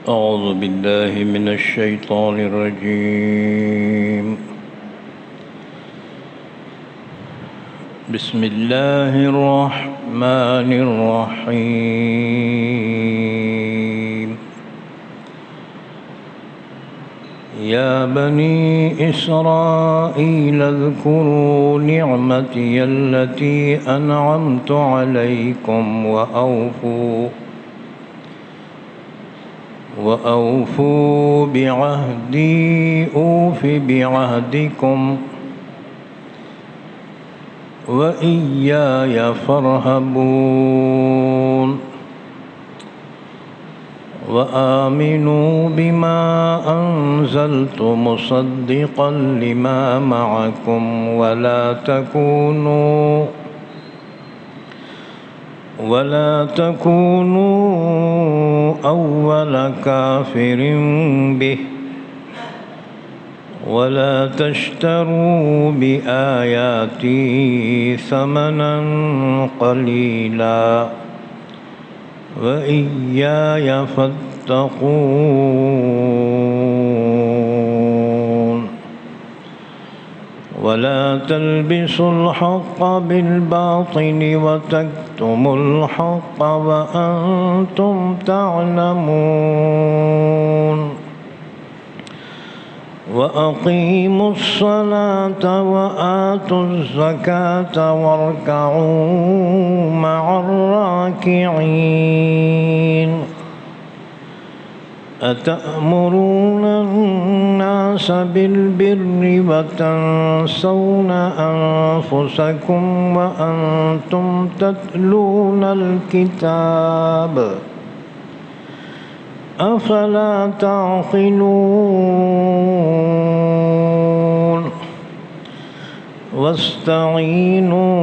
أعوذ بالله من الشيطان الرجيم. بسم الله الرحمن الرحيم. يا بني إسرائيل اذكروا نعمتي التي أنعمت عليكم وأوفوا بعهدي أوف بعهدكم وإياي فارهبون. وآمنوا بما أنزلت مصدقا لما معكم ولا تكونوا أول كافر به ولا تشتروا بآياتي ثمنا قليلا وإياي فاتقون. ولا تلبسوا الحق بالباطل وتكتموا الحق وأنتم تعلمون. وأقيموا الصلاة وآتوا الزكاة واركعوا مع الراكعين. أتأمرون الناس بالبر وتنسون أنفسكم وأنتم تتلون الكتاب أفلا تعقلون. واستعينوا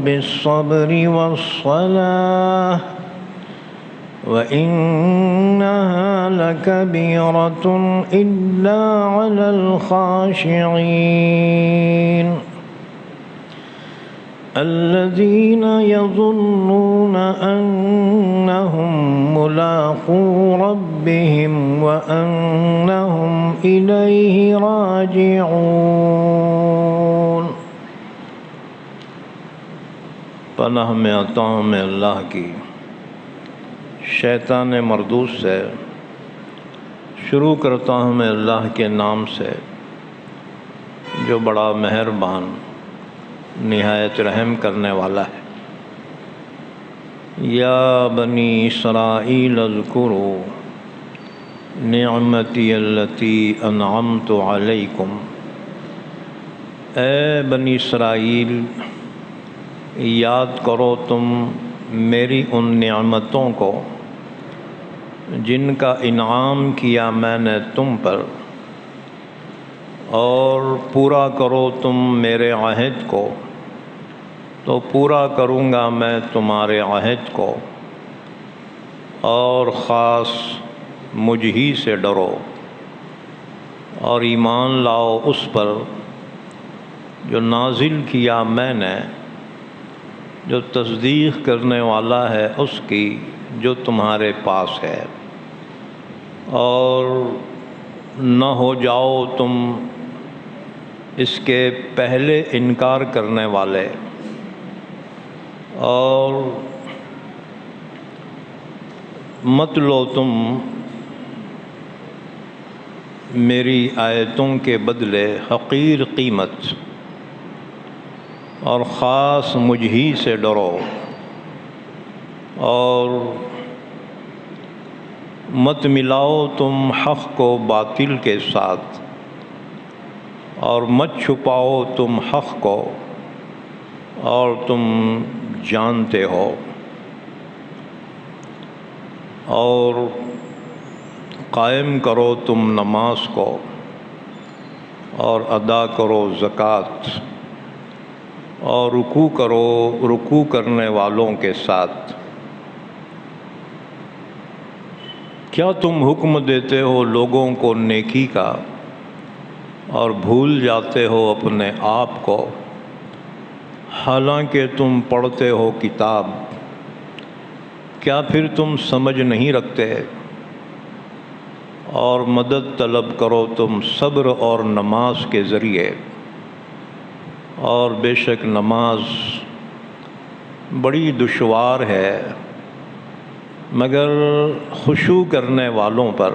بالصبر والصلاة وإنها لكبيرة إلا على الخاشعين الذين يظنون أنهم ملاقو ربهم وأنهم إليه راجعون. پناہ میں آتا ہوں میں اللہ کی شیطان مردود سے. شروع کرتا ہوں میں اللہ کے نام سے جو بڑا مہربان نہایت رحم کرنے والا ہے. یا بنی اسرائیل اذکروا نعمتی التی انعمت علیکم. اے بنی اسرائیل یاد کرو تم میری ان نعمتوں کو جن کا انعام کیا میں نے تم پر، اور پورا کرو تم میرے عہد کو تو پورا کروں گا میں تمہارے عہد کو، اور خاص مجھ ہی سے ڈرو اور ایمان لاؤ اس پر جو نازل کیا میں نے، جو تصدیق کرنے والا ہے اس کی جو تمہارے پاس ہے. اور نہ ہو جاؤ تم اس کے پہلے انکار کرنے والے، اور مت لو تم میری آیتوں کے بدلے حقیر قیمت، اور خاص مجھ ہی سے ڈرو، اور مت ملاؤ تم حق کو باطل کے ساتھ، اور مت چھپاؤ تم حق کو اور تم جانتے ہو. اور قائم کرو تم نماز کو اور ادا کرو زکوٰۃ، اور رکوع کرو رکوع کرنے والوں کے ساتھ. کیا تم حکم دیتے ہو لوگوں کو نیکی کا اور بھول جاتے ہو اپنے آپ کو، حالانکہ تم پڑھتے ہو کتاب؟ کیا پھر تم سمجھ نہیں رکھتے؟ اور مدد طلب کرو تم صبر اور نماز کے ذریعے، اور بے شک نماز بڑی دشوار ہے مگر خشوع کرنے والوں پر،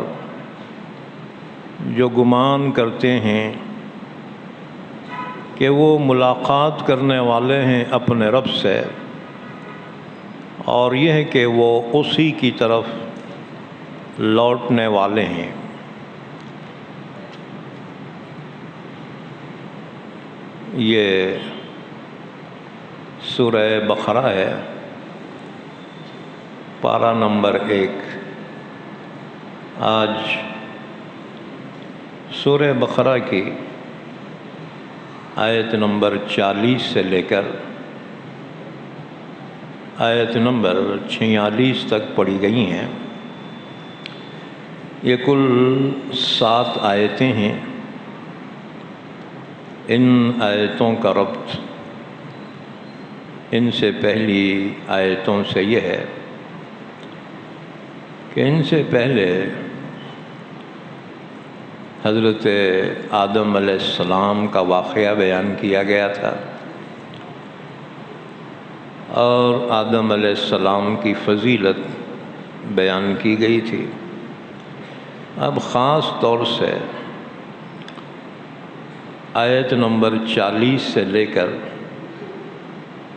جو گمان کرتے ہیں کہ وہ ملاقات کرنے والے ہیں اپنے رب سے، اور یہ ہے کہ وہ اسی کی طرف لوٹنے والے ہیں۔ یہ سورہ بقرہ ہے، پارہ نمبر 1۔ آج سورہ بقرہ کی آیت نمبر 40 سے لے کر آیت نمبر 46 تک پڑھی گئی ہیں۔ یہ کل 7 آیتیں ہیں۔ ان آیتوں کا ربط ان سے پہلی آیتوں سے یہ ہے کہ ان سے پہلے حضرت آدم علیہ السلام کا واقعہ بیان کیا گیا تھا، اور آدم علیہ السلام کی فضیلت بیان کی گئی تھی۔ اب خاص طور سے آیت نمبر 40 سے لے کر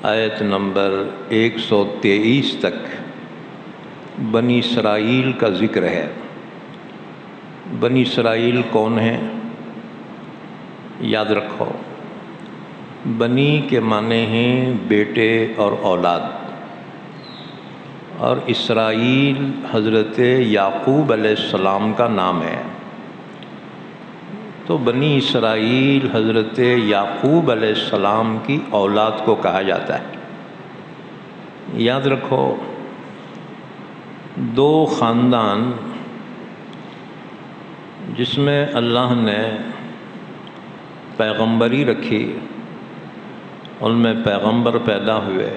آیت نمبر 123 تک بنی اسرائیل کا ذکر ہے۔ بنی اسرائیل کون ہیں؟ یاد رکھو، بنی کے معنی ہیں بیٹے اور اولاد، اور اسرائیل حضرت یعقوب علیہ السلام کا نام ہے، تو بنی اسرائیل حضرت یعقوب علیہ السلام کی اولاد کو کہا جاتا ہے۔ یاد رکھو، 2 خاندان جس میں اللہ نے پیغمبری رکھی، ان میں پیغمبر پیدا ہوئے۔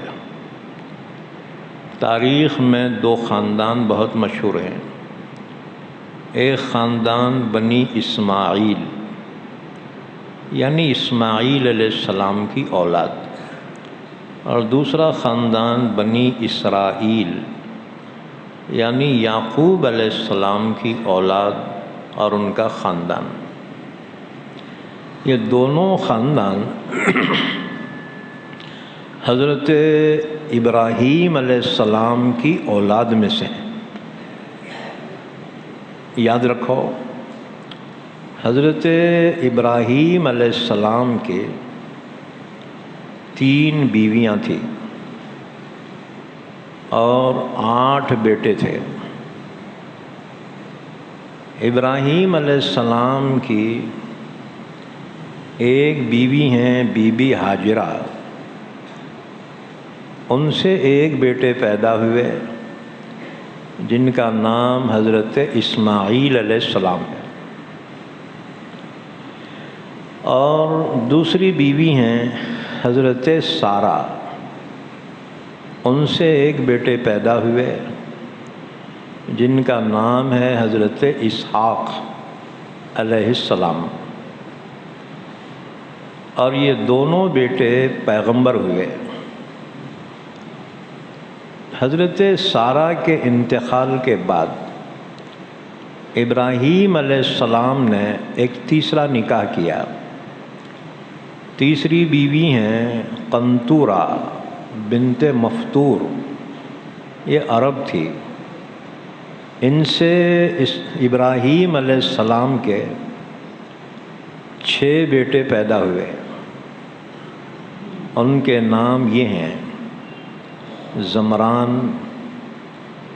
تاریخ میں 2 خاندان بہت مشہور ہیں۔ ایک خاندان بنی اسماعیل، یعنی اسماعیل علیہ السلام کی اولاد، اور دوسرا خاندان بنی اسرائیل، یعنی یعقوب علیہ السلام کی اولاد اور ان کا خاندان۔ یہ دونوں خاندان حضرت ابراہیم علیہ السلام کی اولاد میں سے ہیں۔ یاد رکھو، حضرت ابراہیم علیہ السلام کے 3 بیویاں تھیں اور 8 بیٹے تھے۔ ابراہیم علیہ السلام کی ایک بیوی ہیں بی بی ہاجرہ، ان سے ایک بیٹے پیدا ہوئے جن کا نام حضرت اسماعیل علیہ السلام ہے، اور دوسری بیوی ہیں حضرت سارہ، ان سے ایک بیٹے پیدا ہوئے جن کا نام ہے حضرت اسحاق علیہ السلام، اور یہ دونوں بیٹے پیغمبر ہوئے۔ حضرت سارہ کے انتقال کے بعد ابراہیم علیہ السلام نے ایک تیسرا نکاح کیا۔ تیسری بیوی ہیں قنطورہ بنت مفتور، یہ عرب تھی۔ ان سے ابراہیم علیہ السلام کے 6 بیٹے پیدا ہوئے، ان کے نام یہ ہیں زمران،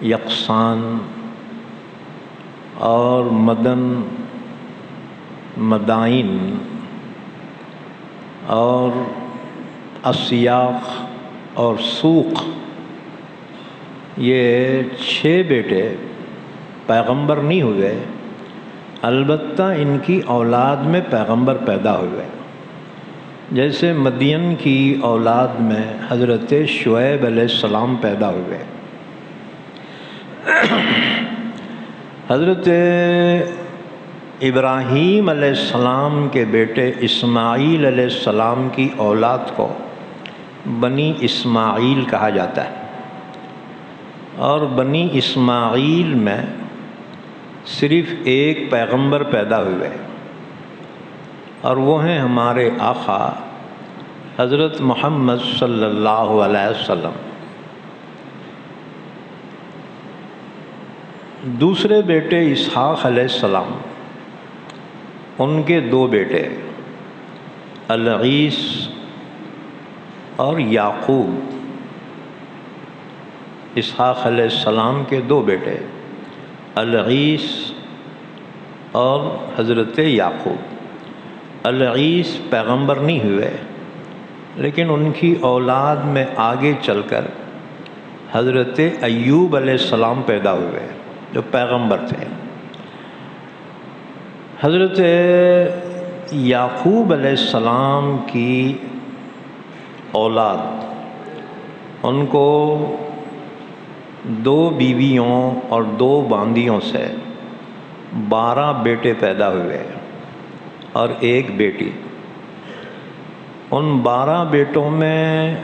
یقسان اور مدن، مدائن اور اسیاق اور سوق۔ یہ 6 بیٹے پیغمبر نہیں ہوئے، البتہ ان کی اولاد میں پیغمبر پیدا ہوئے۔ جیسے مدین کی اولاد میں حضرت شعیب علیہ السلام پیدا ہوئے، حضرت ابراہیم علیہ السلام کے بیٹے اسماعیل علیہ السلام کی اولاد کو بنی اسماعیل کہا جاتا ہے، اور بنی اسماعیل میں صرف ایک پیغمبر پیدا ہوئے، اور وہ ہیں ہمارے آقا حضرت محمد صلی اللہ علیہ وسلم۔ دوسرے بیٹے اسحاق علیہ السلام، ان کے دو بیٹے العیس اور یعقوب۔ اسحاق علیہ السلام کے دو بیٹے العیس اور حضرت یعقوب۔ العیس پیغمبر نہیں ہوئے، لیکن ان کی اولاد میں آگے چل کر حضرت ایوب علیہ السلام پیدا ہوئے جو پیغمبر تھے۔ حضرت یعقوب علیہ السلام کی اولاد، ان کو دو بیویوں اور دو باندیوں سے 12 بیٹے پیدا ہوئے اور ایک بیٹی۔ ان 12 بیٹوں میں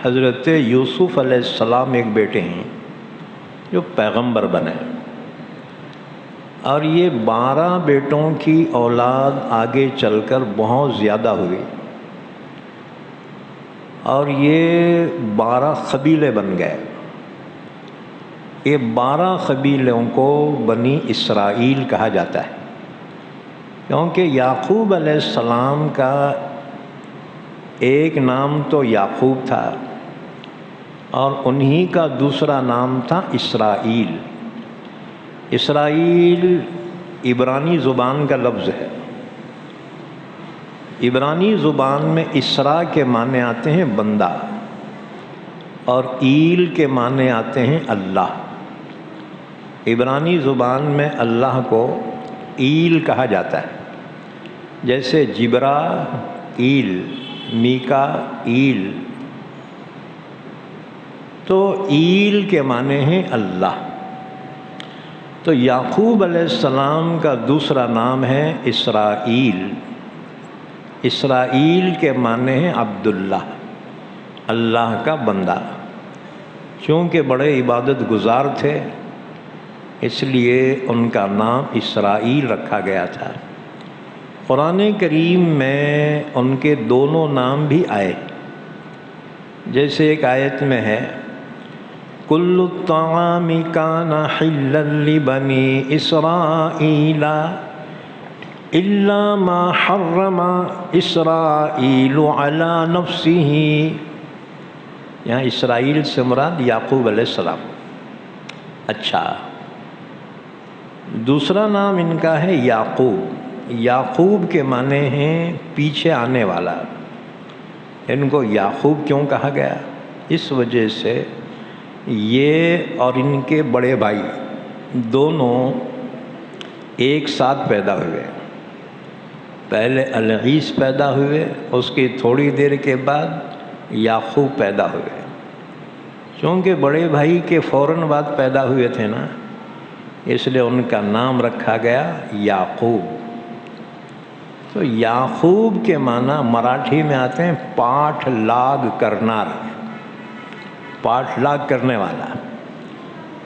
حضرت یوسف علیہ السلام ایک بیٹے ہیں جو پیغمبر بنے، اور یہ 12 بیٹوں کی اولاد آگے چل کر بہت زیادہ ہوئی، اور یہ 12 قبیلے بن گئے۔ یہ 12 قبیلوں کو بنی اسرائیل کہا جاتا ہے، کیونکہ یعقوب علیہ السلام کا ایک نام تو یعقوب تھا اور انہی کا دوسرا نام تھا اسرائیل۔ اسرائیل عبرانی زبان کا لفظ ہے۔ عبرانی زبان میں اسرا کے معنی آتے ہیں بندہ، اور ایل کے معنی آتے ہیں اللہ۔ عبرانی زبان میں اللہ کو ایل کہا جاتا ہے، جیسے جبرا ایل، میکا ایل، تو ایل کے معنی ہیں اللہ۔ تو یعقوب علیہ السلام کا دوسرا نام ہے اسرائیل۔ اسرائیل کے معنی ہیں عبداللہ، اللہ کا بندہ۔ چونکہ بڑے عبادت گزار تھے، اس لیے ان کا نام اسرائیل رکھا گیا تھا۔ قرآن کریم میں ان کے دونوں نام بھی آئے، جیسے ایک آیت میں ہے کل الطعام کان حلا لبنی اسرائیل الا ما حرم اسرائیل علی نفسہ۔ یہاں اسرائیل سے مراد یعقوب علیہ السلام۔ اچھا، دوسرا نام ان کا ہے یعقوب۔ یعقوب کے معنی ہیں پیچھے آنے والا۔ ان کو یعقوب کیوں کہا گیا؟ اس وجہ سے یہ اور ان کے بڑے بھائی دونوں ایک ساتھ پیدا ہوئے۔ پہلے العیس پیدا ہوئے، اس کی تھوڑی دیر کے بعد یعقوب پیدا ہوئے۔ چونکہ بڑے بھائی کے فوراً بعد پیدا ہوئے تھے نا، اس لیے ان کا نام رکھا گیا یعقوب۔ تو یعقوب کے معنی مراٹھی میں آتے ہیں پاٹھ لاگ کرنار، پاٹھ لاگ کرنے والا،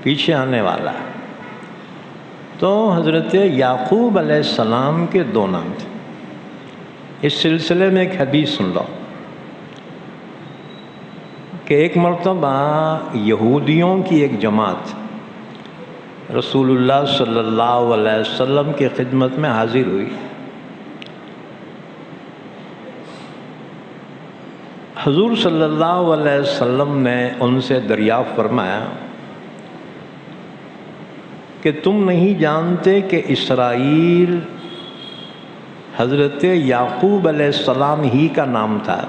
پیچھے آنے والا۔ تو حضرت یعقوب علیہ السلام کے دو نام تھے۔ اس سلسلے میں ایک حدیث سن لو کہ ایک مرتبہ یہودیوں کی ایک جماعت رسول اللہ صلی اللہ علیہ وسلم کی خدمت میں حاضر ہوئی۔ حضور صلی اللہ علیہ وسلم نے ان سے دریافت فرمایا کہ تم نہیں جانتے کہ اسرائیل حضرت یعقوب علیہ السلام ہی کا نام تھا؟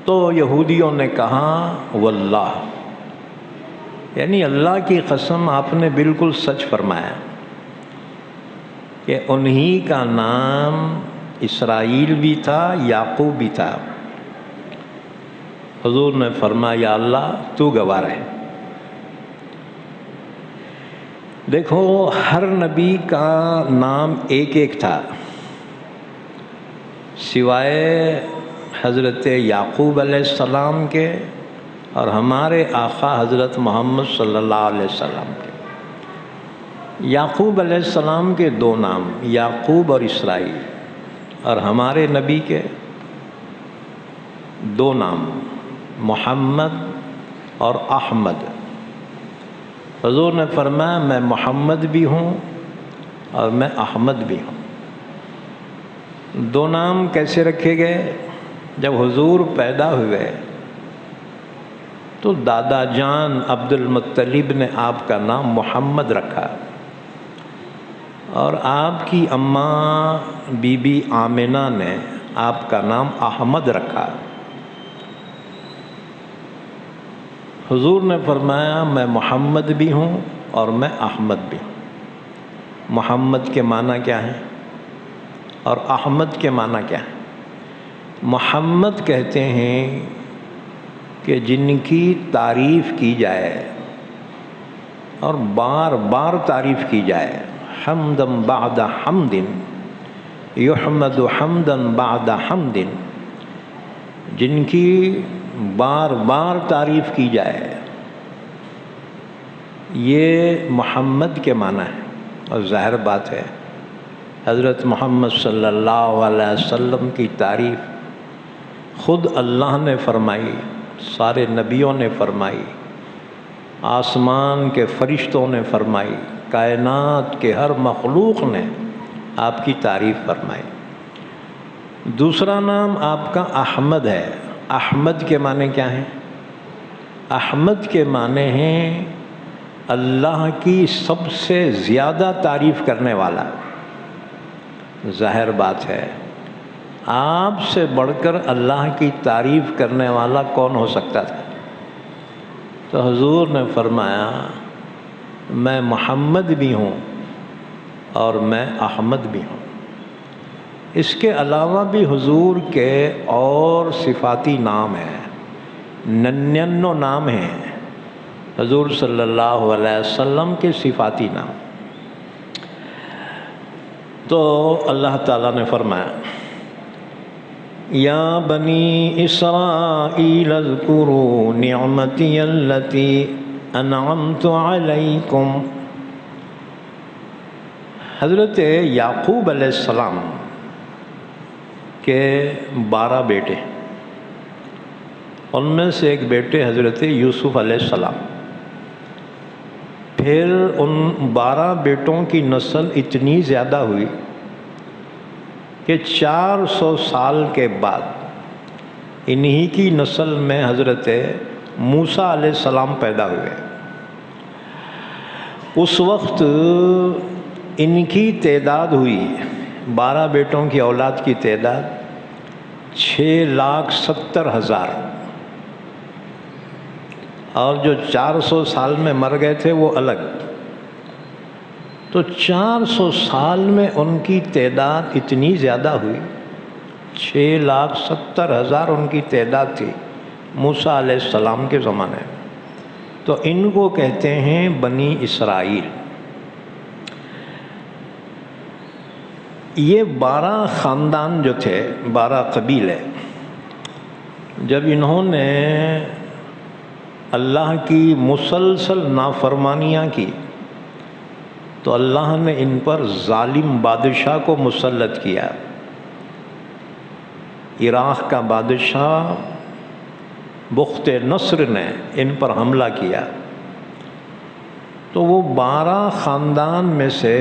تو یہودیوں نے کہا واللہ، یعنی اللہ کی قسم آپ نے بالکل سچ فرمایا کہ انہی کا نام اسرائیل بھی تھا، یعقوب بھی تھا۔ حضور نے فرمایا یا اللہ تو گواہ ہے، دیکھو ہر نبی کا نام ایک ایک تھا سوائے حضرت یعقوب علیہ السلام کے اور ہمارے آقا حضرت محمد صلی اللہ علیہ وسلم کے۔ یعقوب علیہ السلام کے دو نام، یعقوب اور اسرائیل، اور ہمارے نبی کے دو نام، محمد اور احمد۔ حضور نے فرمایا میں محمد بھی ہوں اور میں احمد بھی ہوں۔ دو نام کیسے رکھے گئے؟ جب حضور پیدا ہوئے تو دادا جان عبد المطلب نے آپ کا نام محمد رکھا اور آپ کی اماں بی بی آمنہ نے آپ کا نام احمد رکھا۔ حضور نے فرمایا میں محمد بھی ہوں اور میں احمد بھی ہوں۔ محمد کے معنی کیا ہے اور احمد کے معنی کیا ہے؟ محمد کہتے ہیں کہ جن کی تعریف کی جائے اور بار بار تعریف کی جائے، حمدن بعد حمد یحمد حمدن بعد حمد، جن کی بار بار تعریف کی جائے، یہ محمد کے معنی ہے۔ اور ظاہر بات ہے حضرت محمد صلی اللہ علیہ وسلم کی تعریف خود اللہ نے فرمائی، سارے نبیوں نے فرمائی، آسمان کے فرشتوں نے فرمائی، کائنات کے ہر مخلوق نے آپ کی تعریف فرمائی۔ دوسرا نام آپ کا احمد ہے۔ احمد کے معنی کیا ہیں؟ احمد کے معنی ہیں اللہ کی سب سے زیادہ تعریف کرنے والا۔ ظاہر بات ہے آپ سے بڑھ کر اللہ کی تعریف کرنے والا کون ہو سکتا تھا؟ تو حضور نے فرمایا میں محمد بھی ہوں اور میں احمد بھی ہوں۔ اس کے علاوہ بھی حضور کے اور صفاتی نام ہیں، 99 نام ہیں حضور صلی اللہ علیہ وسلم کے صفاتی نام۔ تو اللہ تعالیٰ نے فرمایا یا بنی اسرائیل اذکروا نعمتی التی انعمت علیکم۔ حضرت یعقوب علیہ السلام کے 12 بیٹے، ان میں سے ایک بیٹے حضرت یوسف علیہ السلام۔ پھر ان 12 بیٹوں کی نسل اتنی زیادہ ہوئی کہ 400 سال کے بعد انہی کی نسل میں حضرت موسیٰ علیہ السلام پیدا ہوئے۔ اس وقت ان کی تعداد ہوئی، 12 بیٹوں کی اولاد کی تعداد 6,70,000، اور جو 400 سال میں مر گئے تھے وہ الگ۔ تو 400 سال میں ان کی تعداد اتنی زیادہ ہوئی، 6,70,000 ان کی تعداد تھی موسیٰ علیہ السلام کے زمانے میں۔ تو ان کو کہتے ہیں بنی اسرائیل۔ یہ 12 خاندان جو تھے، 12 قبیلے، جب انہوں نے اللہ کی مسلسل نافرمانیاں کی تو اللہ نے ان پر ظالم بادشاہ کو مسلط کیا۔ عراق کا بادشاہ بخت نصر نے ان پر حملہ کیا، تو وہ 12 خاندان میں سے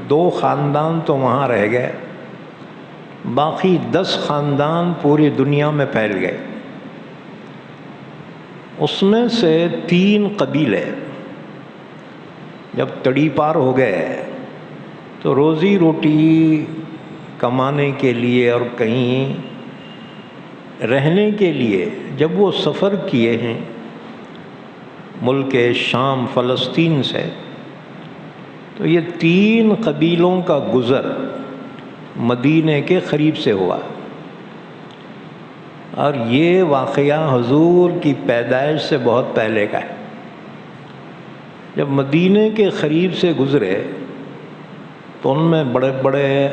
2 خاندان تو وہاں رہ گئے، باقی 10 خاندان پوری دنیا میں پھیل گئے۔ اس میں سے 3 قبیلے جب تڑی پار ہو گئے تو روزی روٹی کمانے کے لیے اور کہیں رہنے کے لیے جب وہ سفر کیے ہیں ملک شام فلسطین سے، تو یہ 3 قبیلوں کا گزر مدینے کے قریب سے ہوا، اور یہ واقعہ حضور کی پیدائش سے بہت پہلے کا ہے۔ جب مدینے کے قریب سے گزرے تو ان میں بڑے بڑے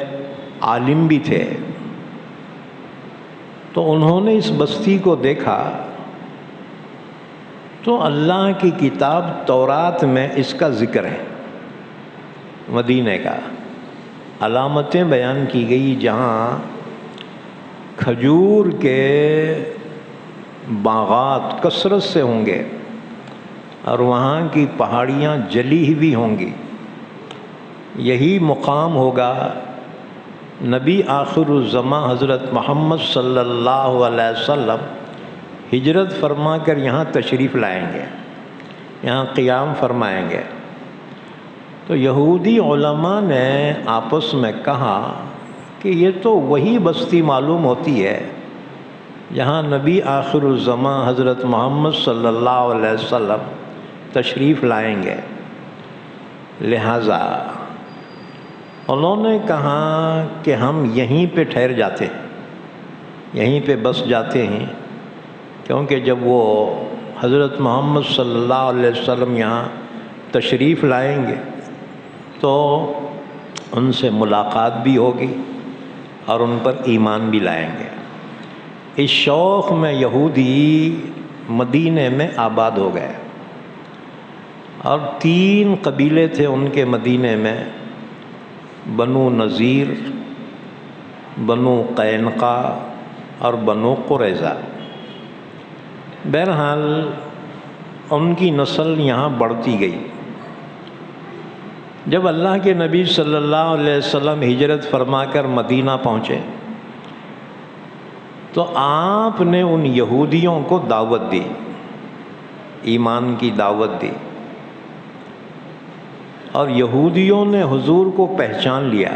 عالم بھی تھے، تو انہوں نے اس بستی کو دیکھا تو اللہ کی کتاب تورات میں اس کا ذکر ہے، مدینے کا علامتیں بیان کی گئی جہاں کھجور کے باغات کثرت سے ہوں گے اور وہاں کی پہاڑیاں جلی ہوئی ہوں گی، یہی مقام ہوگا نبی آخر الزماں حضرت محمد صلی اللہ علیہ وسلم ہجرت فرما کر یہاں تشریف لائیں گے، یہاں قیام فرمائیں گے۔ تو یہودی علماء نے آپس میں کہا کہ یہ تو وہی بستی معلوم ہوتی ہے جہاں نبی آخر الزماں حضرت محمد صلی اللہ علیہ وسلم تشریف لائیں گے، لہٰذا انہوں نے کہا کہ ہم یہیں پہ ٹھہر جاتے ہیں، یہیں پہ بس جاتے ہیں، کیونکہ جب وہ حضرت محمد صلی اللہ علیہ وسلم یہاں تشریف لائیں گے تو ان سے ملاقات بھی ہوگی اور ان پر ایمان بھی لائیں گے۔ اس شوق میں یہودی مدینے میں آباد ہو گئے، اور 3 قبیلے تھے ان کے مدینے میں، بنو نذیر، بنو قینقاع اور بنو قریظہ۔ بہرحال ان کی نسل یہاں بڑھتی گئی۔ جب اللہ کے نبی صلی اللہ علیہ وسلم ہجرت فرما کر مدینہ پہنچے تو آپ نے ان یہودیوں کو دعوت دی، ایمان کی دعوت دی، اور یہودیوں نے حضور کو پہچان لیا،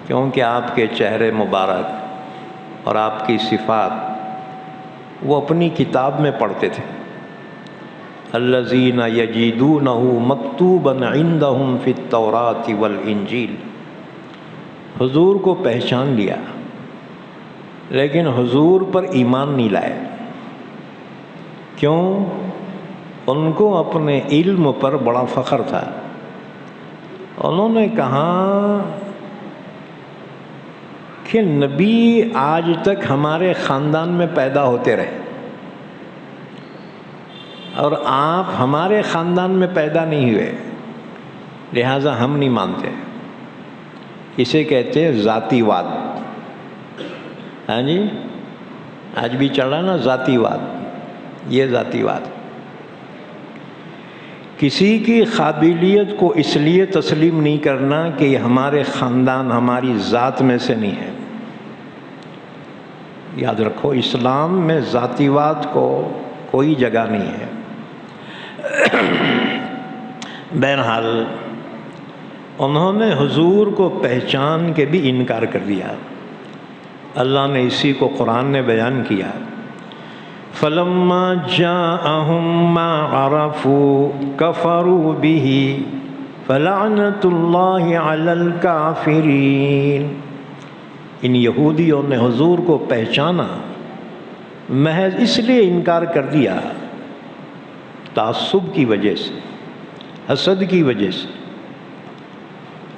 کیونکہ آپ کے چہرے مبارک اور آپ کی صفات وہ اپنی کتاب میں پڑھتے تھے۔ الذین یجدونہ مکتوبا عندہم فی التوراۃ والانجیل، حضور کو پہچان لیا لیکن حضور پر ایمان نہیں لائے۔ کیوں؟ ان کو اپنے علم پر بڑا فخر تھا۔ انہوں نے کہا کہ نبی آج تک ہمارے خاندان میں پیدا ہوتے رہے اور آپ ہمارے خاندان میں پیدا نہیں ہوئے، لہٰذا ہم نہیں مانتے۔ اسے کہتے ہیں ذاتی واد۔ ہاں جی، آج بھی چل رہا نا ذاتی واد، یہ ذاتی واد۔ کسی کی قابلیت کو اس لیے تسلیم نہیں کرنا کہ یہ ہمارے خاندان، ہماری ذات میں سے نہیں ہے۔ یاد رکھو، اسلام میں ذاتی واد کو کوئی جگہ نہیں ہے۔ بہرحال انہوں نے حضور کو پہچان کے بھی انکار کر دیا۔ اللہ نے اسی کو قرآن نے بیان کیا، فَلَمَّا جَاءَهُم مَّا عَرَفُوا كَفَرُوا بِهِ فَلَعْنَةُ اللَّهِ عَلَى الْكَافِرِينَ۔ ان یہودیوں نے حضور کو پہچانا، محض اس لیے انکار کر دیا تعصب کی وجہ سے، حسد کی وجہ سے۔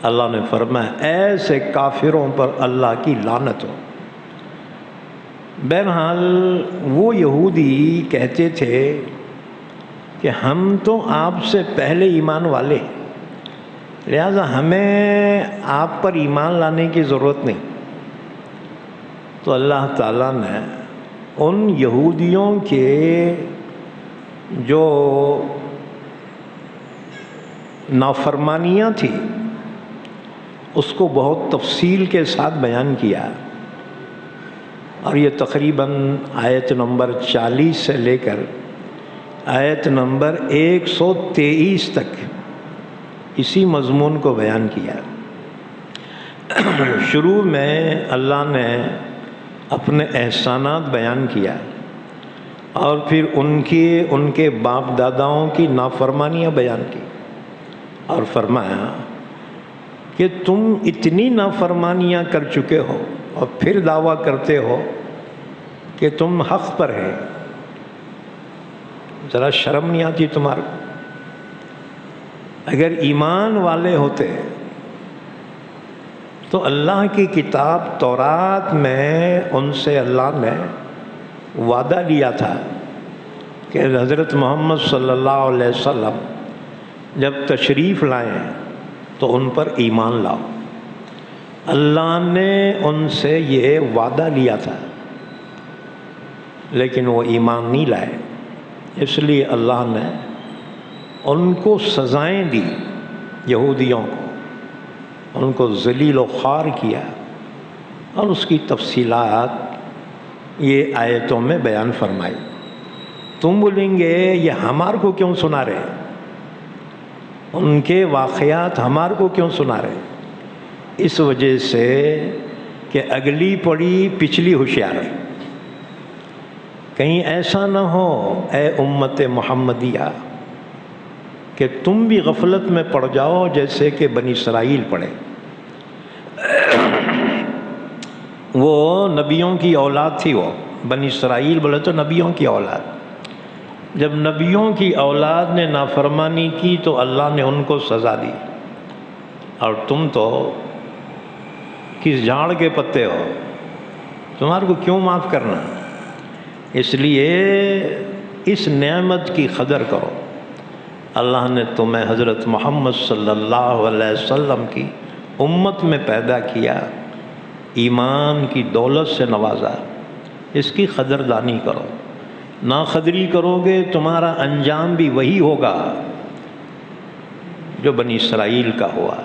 اللہ نے فرمایا ایسے کافروں پر اللہ کی لعنت ہو۔ بہرحال وہ یہودی کہتے تھے کہ ہم تو آپ سے پہلے ایمان والے، لہذا ہمیں آپ پر ایمان لانے کی ضرورت نہیں۔ تو اللہ تعالیٰ نے ان یہودیوں کے جو نافرمانیاں تھیں اس کو بہت تفصیل کے ساتھ بیان کیا، اور یہ تقریباً آیت نمبر 40 سے لے کر آیت نمبر 123 تک اسی مضمون کو بیان کیا۔ شروع میں اللہ نے اپنے احسانات بیان کیا، اور پھر ان کے باپ داداؤں کی نافرمانیاں بیان کی، اور فرمایا کہ تم اتنی نافرمانیاں کر چکے ہو اور پھر دعویٰ کرتے ہو کہ تم حق پر ہے، ذرا شرم نہیں آتی تمہارے کو؟ اگر ایمان والے ہوتے تو اللہ کی کتاب تورات میں ان سے اللہ نے وعدہ لیا تھا کہ حضرت محمد صلی اللہ علیہ وسلم جب تشریف لائیں تو ان پر ایمان لاؤ. اللہ نے ان سے یہ وعدہ لیا تھا، لیکن وہ ایمان نہیں لائے. اس لیے اللہ نے ان کو سزائیں دی، یہودیوں کو، ان کو ذلیل و خوار کیا، اور اس کی تفصیلات یہ آیتوں میں بیان فرمائی. تم بولیں گے یہ ہمارے کو کیوں سنا رہے، ان کے واقعات ہمارے کو کیوں سنا رہے؟ اس وجہ سے کہ اگلی پڑی پچھلی ہوشیار ہے. کہیں ایسا نہ ہو اے امت محمدیہ کہ تم بھی غفلت میں پڑ جاؤ جیسے کہ بنی اسرائیل پڑے. وہ نبیوں کی اولاد تھی، وہ بنی اسرائیل بولے تو نبیوں کی اولاد. جب نبیوں کی اولاد نے نافرمانی کی تو اللہ نے ان کو سزا دی، اور تم تو کس جھاڑ کے پتے ہو، تمہارے کو کیوں معاف کرنا؟ اس لیے اس نعمت کی قدر کرو. اللہ نے تمہیں حضرت محمد صلی اللہ علیہ وسلم کی امت میں پیدا کیا، ایمان کی دولت سے نوازا. اس کی قدردانی کرو. ناقدری کرو گے تمہارا انجام بھی وہی ہوگا جو بنی اسرائیل کا ہوا.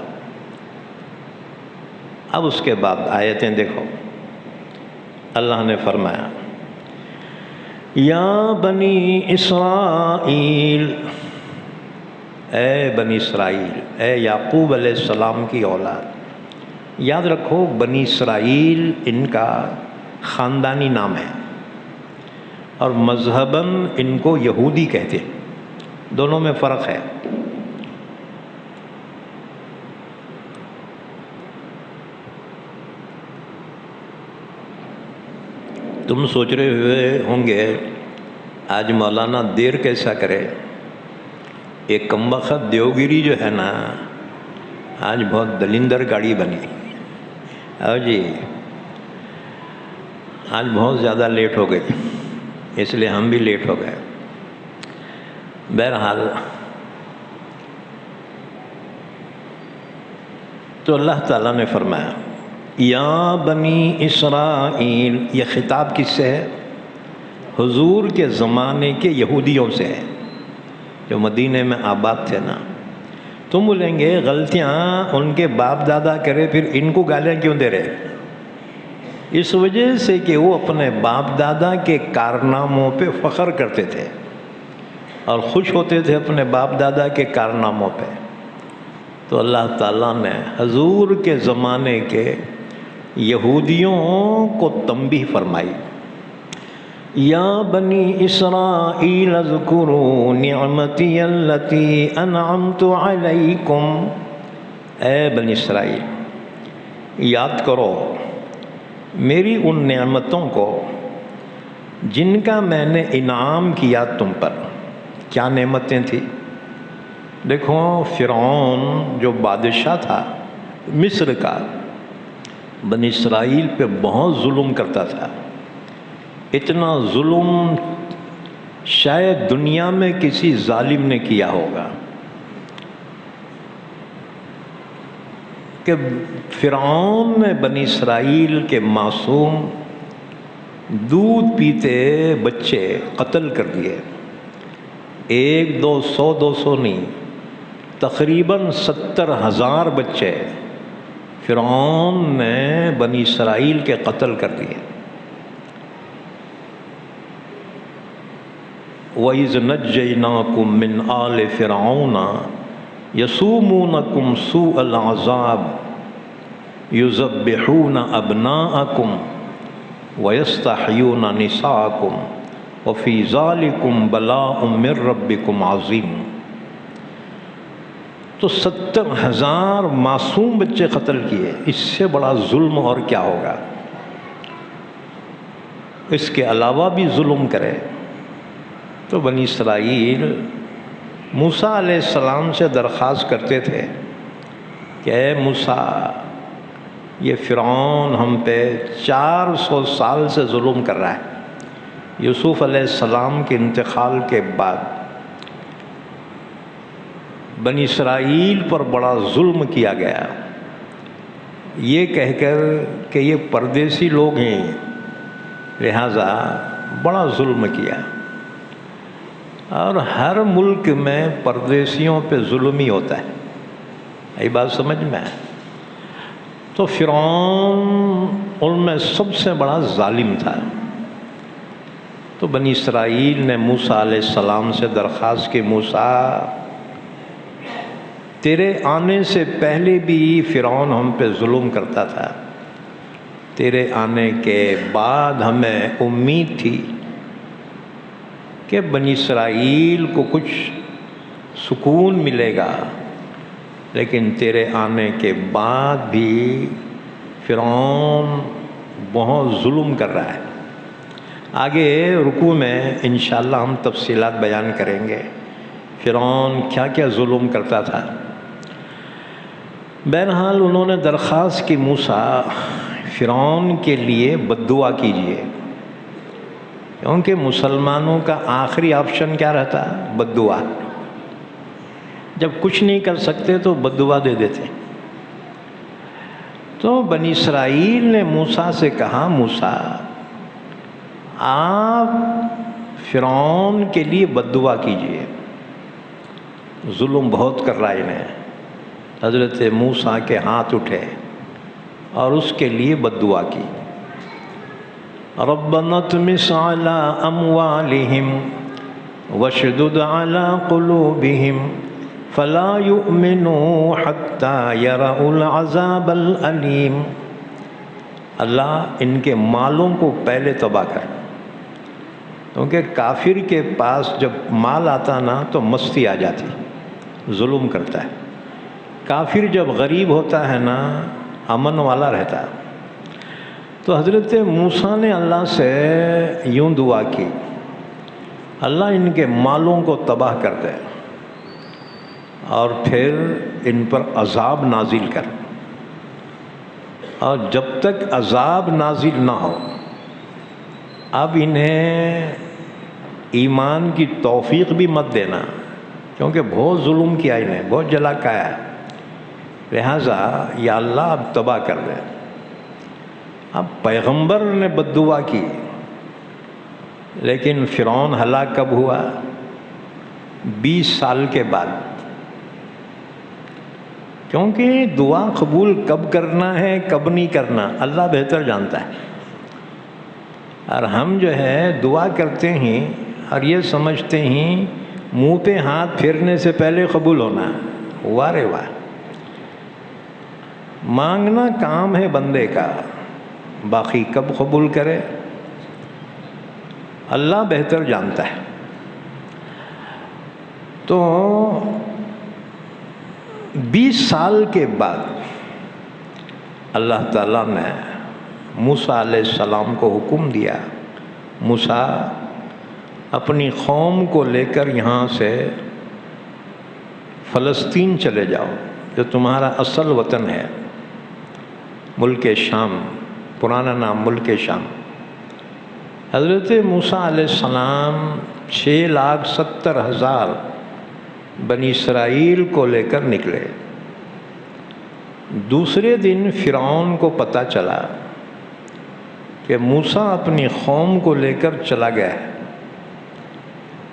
اب اس کے بعد آیتیں دیکھو. اللہ نے فرمایا یا بنی اسرائیل، اے بنی اسرائیل، اے یعقوب علیہ السلام کی اولاد. یاد رکھو بنی اسرائیل ان کا خاندانی نام ہے، اور مذہباً ان کو یہودی کہتے ہیں. دونوں میں فرق ہے. تم سوچ رہے ہوئے ہوں گے آج مولانا دیر کیسا کرے. ایک کمبخت دیوگیری جو ہے نا، آج بہت دلندر گاڑی بنی. او جی آج بہت زیادہ لیٹ ہو گئی، اس لیے ہم بھی لیٹ ہو گئے. بہرحال تو اللہ تعالیٰ نے فرمایا یا بنی اسرائیل. یہ خطاب کس سے ہے؟ حضور کے زمانے کے یہودیوں سے ہے جو مدینے میں آباد تھے نا. تم بولیں گے غلطیاں ان کے باپ دادا کرے، پھر ان کو گالیاں کیوں دے رہے؟ اس وجہ سے کہ وہ اپنے باپ دادا کے کارناموں پہ فخر کرتے تھے اور خوش ہوتے تھے اپنے باپ دادا کے کارناموں پہ. تو اللہ تعالیٰ نے حضور کے زمانے کے یہودیوں کو تنبیہ فرمائی یا بنی اسرائیل اذکروا نعمتی التی انعمت علیکم. اے بنی اسرائیل یاد کرو میری ان نعمتوں کو جن کا میں نے انعام کیا تم پر. کیا نعمتیں تھیں؟ دیکھو فرعون جو بادشاہ تھا مصر کا، بنی اسرائیل پہ بہت ظلم کرتا تھا. اتنا ظلم شاید دنیا میں کسی ظالم نے کیا ہوگا کہ فرعون نے بنی اسرائیل کے معصوم دودھ پیتے بچے قتل کر دیے. 1 2 100 200 نہیں، تقریباً 70,000 بچے فرعون نے بنی اسرائیل کے قتل کر دیے. وَإِذْ نَجَّيْنَاكُمْ مِنْ آلِ فِرْعَوْنَ يَسُومُونَكُمْ سُوءَ الْعَذَابِ يُذَبِّحُونَ أَبْنَاءَكُمْ وَيَسْتَحْيُونَ نِسَاءَكُمْ وَفِي ذَلِكُمْ بَلَاءٌ مِّن رَبِّكُمْ عَظِيمٌ. تو 70,000 معصوم بچے قتل کیے. اس سے بڑا ظلم اور کیا ہوگا؟ اس کے علاوہ بھی ظلم کرے. تو بنی اسرائیل موسیٰ علیہ السلام سے درخواست کرتے تھے کہ اے موسیٰ، یہ فرعون ہم پہ 400 سال سے ظلم کر رہا ہے۔ یوسف علیہ السلام کے انتقال کے بعد بنی اسرائیل پر بڑا ظلم کیا گیا، یہ کہہ کر کہ یہ پردیسی لوگ ہیں، لہذا بڑا ظلم کیا۔ اور ہر ملک میں پردیسیوں پہ ظلم ہی ہوتا ہے، یہ بات سمجھ میں ہے۔ تو فرعون ان میں سب سے بڑا ظالم تھا۔ تو بنی اسرائیل نے موسیٰ علیہ السلام سے درخواست کی، موسیٰ، تیرے آنے سے پہلے بھی فرعون ہم پہ ظلم کرتا تھا، تیرے آنے کے بعد ہمیں امید تھی کہ بنی اسرائیل کو کچھ سکون ملے گا، لیکن تیرے آنے کے بعد بھی فرعون بہت ظلم کر رہا ہے۔ آگے رکوع میں انشاءاللہ ہم تفصیلات بیان کریں گے فرعون کیا کیا ظلم کرتا تھا۔ بہرحال انہوں نے درخواست کی، موسیٰ، فرعون کے لیے بد دعا کیجیے، کیونکہ مسلمانوں کا آخری آپشن کیا رہتا ہے؟ بد دعا۔ جب کچھ نہیں کر سکتے تو بد دعا دے دیتے۔ تو بنی اسرائیل نے موسیٰ سے کہا، موسیٰ، آپ فرعون کے لیے بد دعا کیجیے، ظلم بہت کر رہا ہے انہیں۔ حضرت موسیٰ کے ہاتھ اٹھے اور اس کے لیے بد دعا کی، ربنا اطمس علی اموالہم واشدد علی قلوبہم فلا یؤمنوا حتی یروا العذاب العلیم۔ اللہ ان کے مالوں کو پہلے تباہ کر، کیونکہ کافر کے پاس جب مال آتا نا تو مستی آ جاتی، ظلم کرتا ہے۔ کافر جب غریب ہوتا ہے نا، امن والا رہتا ہے۔ تو حضرت موسیٰ نے اللہ سے یوں دعا کی، اللہ ان کے مالوں کو تباہ کر دے اور پھر ان پر عذاب نازل کر، اور جب تک عذاب نازل نہ ہو اب انہیں ایمان کی توفیق بھی مت دینا، کیونکہ بہت ظلم کیا انہیں، بہت جلا کھایا ہے، لہٰذا یا اللہ اب تباہ کر دے۔ اب پیغمبر نے بد دعا کی، لیکن فرعون ہلاک کب ہوا؟ 20 سال کے بعد، کیونکہ دعا قبول کب کرنا ہے کب نہیں کرنا اللہ بہتر جانتا ہے۔ اور ہم جو ہے دعا کرتے ہیں اور یہ سمجھتے ہیں منہ پہ ہاتھ پھیرنے سے پہلے قبول ہونا، واہ رے واہ۔ مانگنا کام ہے بندے کا، باقی کب قبول کرے اللہ بہتر جانتا ہے۔ تو 20 سال کے بعد اللہ تعالیٰ نے موسیٰ علیہ السلام کو حکم دیا، موسیٰ اپنی قوم کو لے کر یہاں سے فلسطین چلے جاؤ، جو تمہارا اصل وطن ہے، ملک شام، پرانا نام ملک شام۔ حضرت موسیٰ علیہ السلام 6,70,000 بنی اسرائیل کو لے کر نکلے۔ دوسرے دن فرعون کو پتہ چلا کہ موسیٰ اپنی قوم کو لے کر چلا گیا ہے،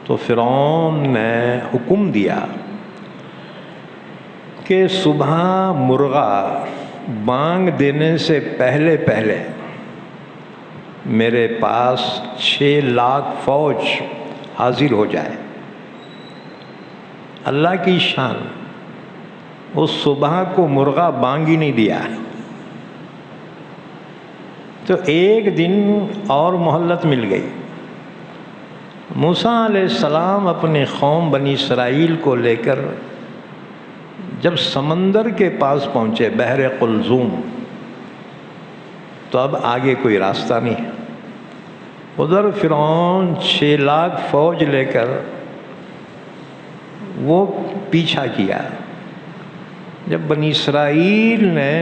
تو فرعون نے حکم دیا کہ صبح مرغا بانگ دینے سے پہلے پہلے میرے پاس 6 لاکھ فوج حاضر ہو جائے۔ اللہ کی شان، اس صبح کو مرغا بانگ ہی نہیں دیا، تو ایک دن اور مہلت مل گئی۔ موسیٰ علیہ السلام اپنی قوم بنی اسرائیل کو لے کر جب سمندر کے پاس پہنچے، بحر قلزوم، تو اب آگے کوئی راستہ نہیں ہے۔ ادھر فرعون 6 لاکھ فوج لے کر وہ پیچھا کیا۔ جب بنی اسرائیل نے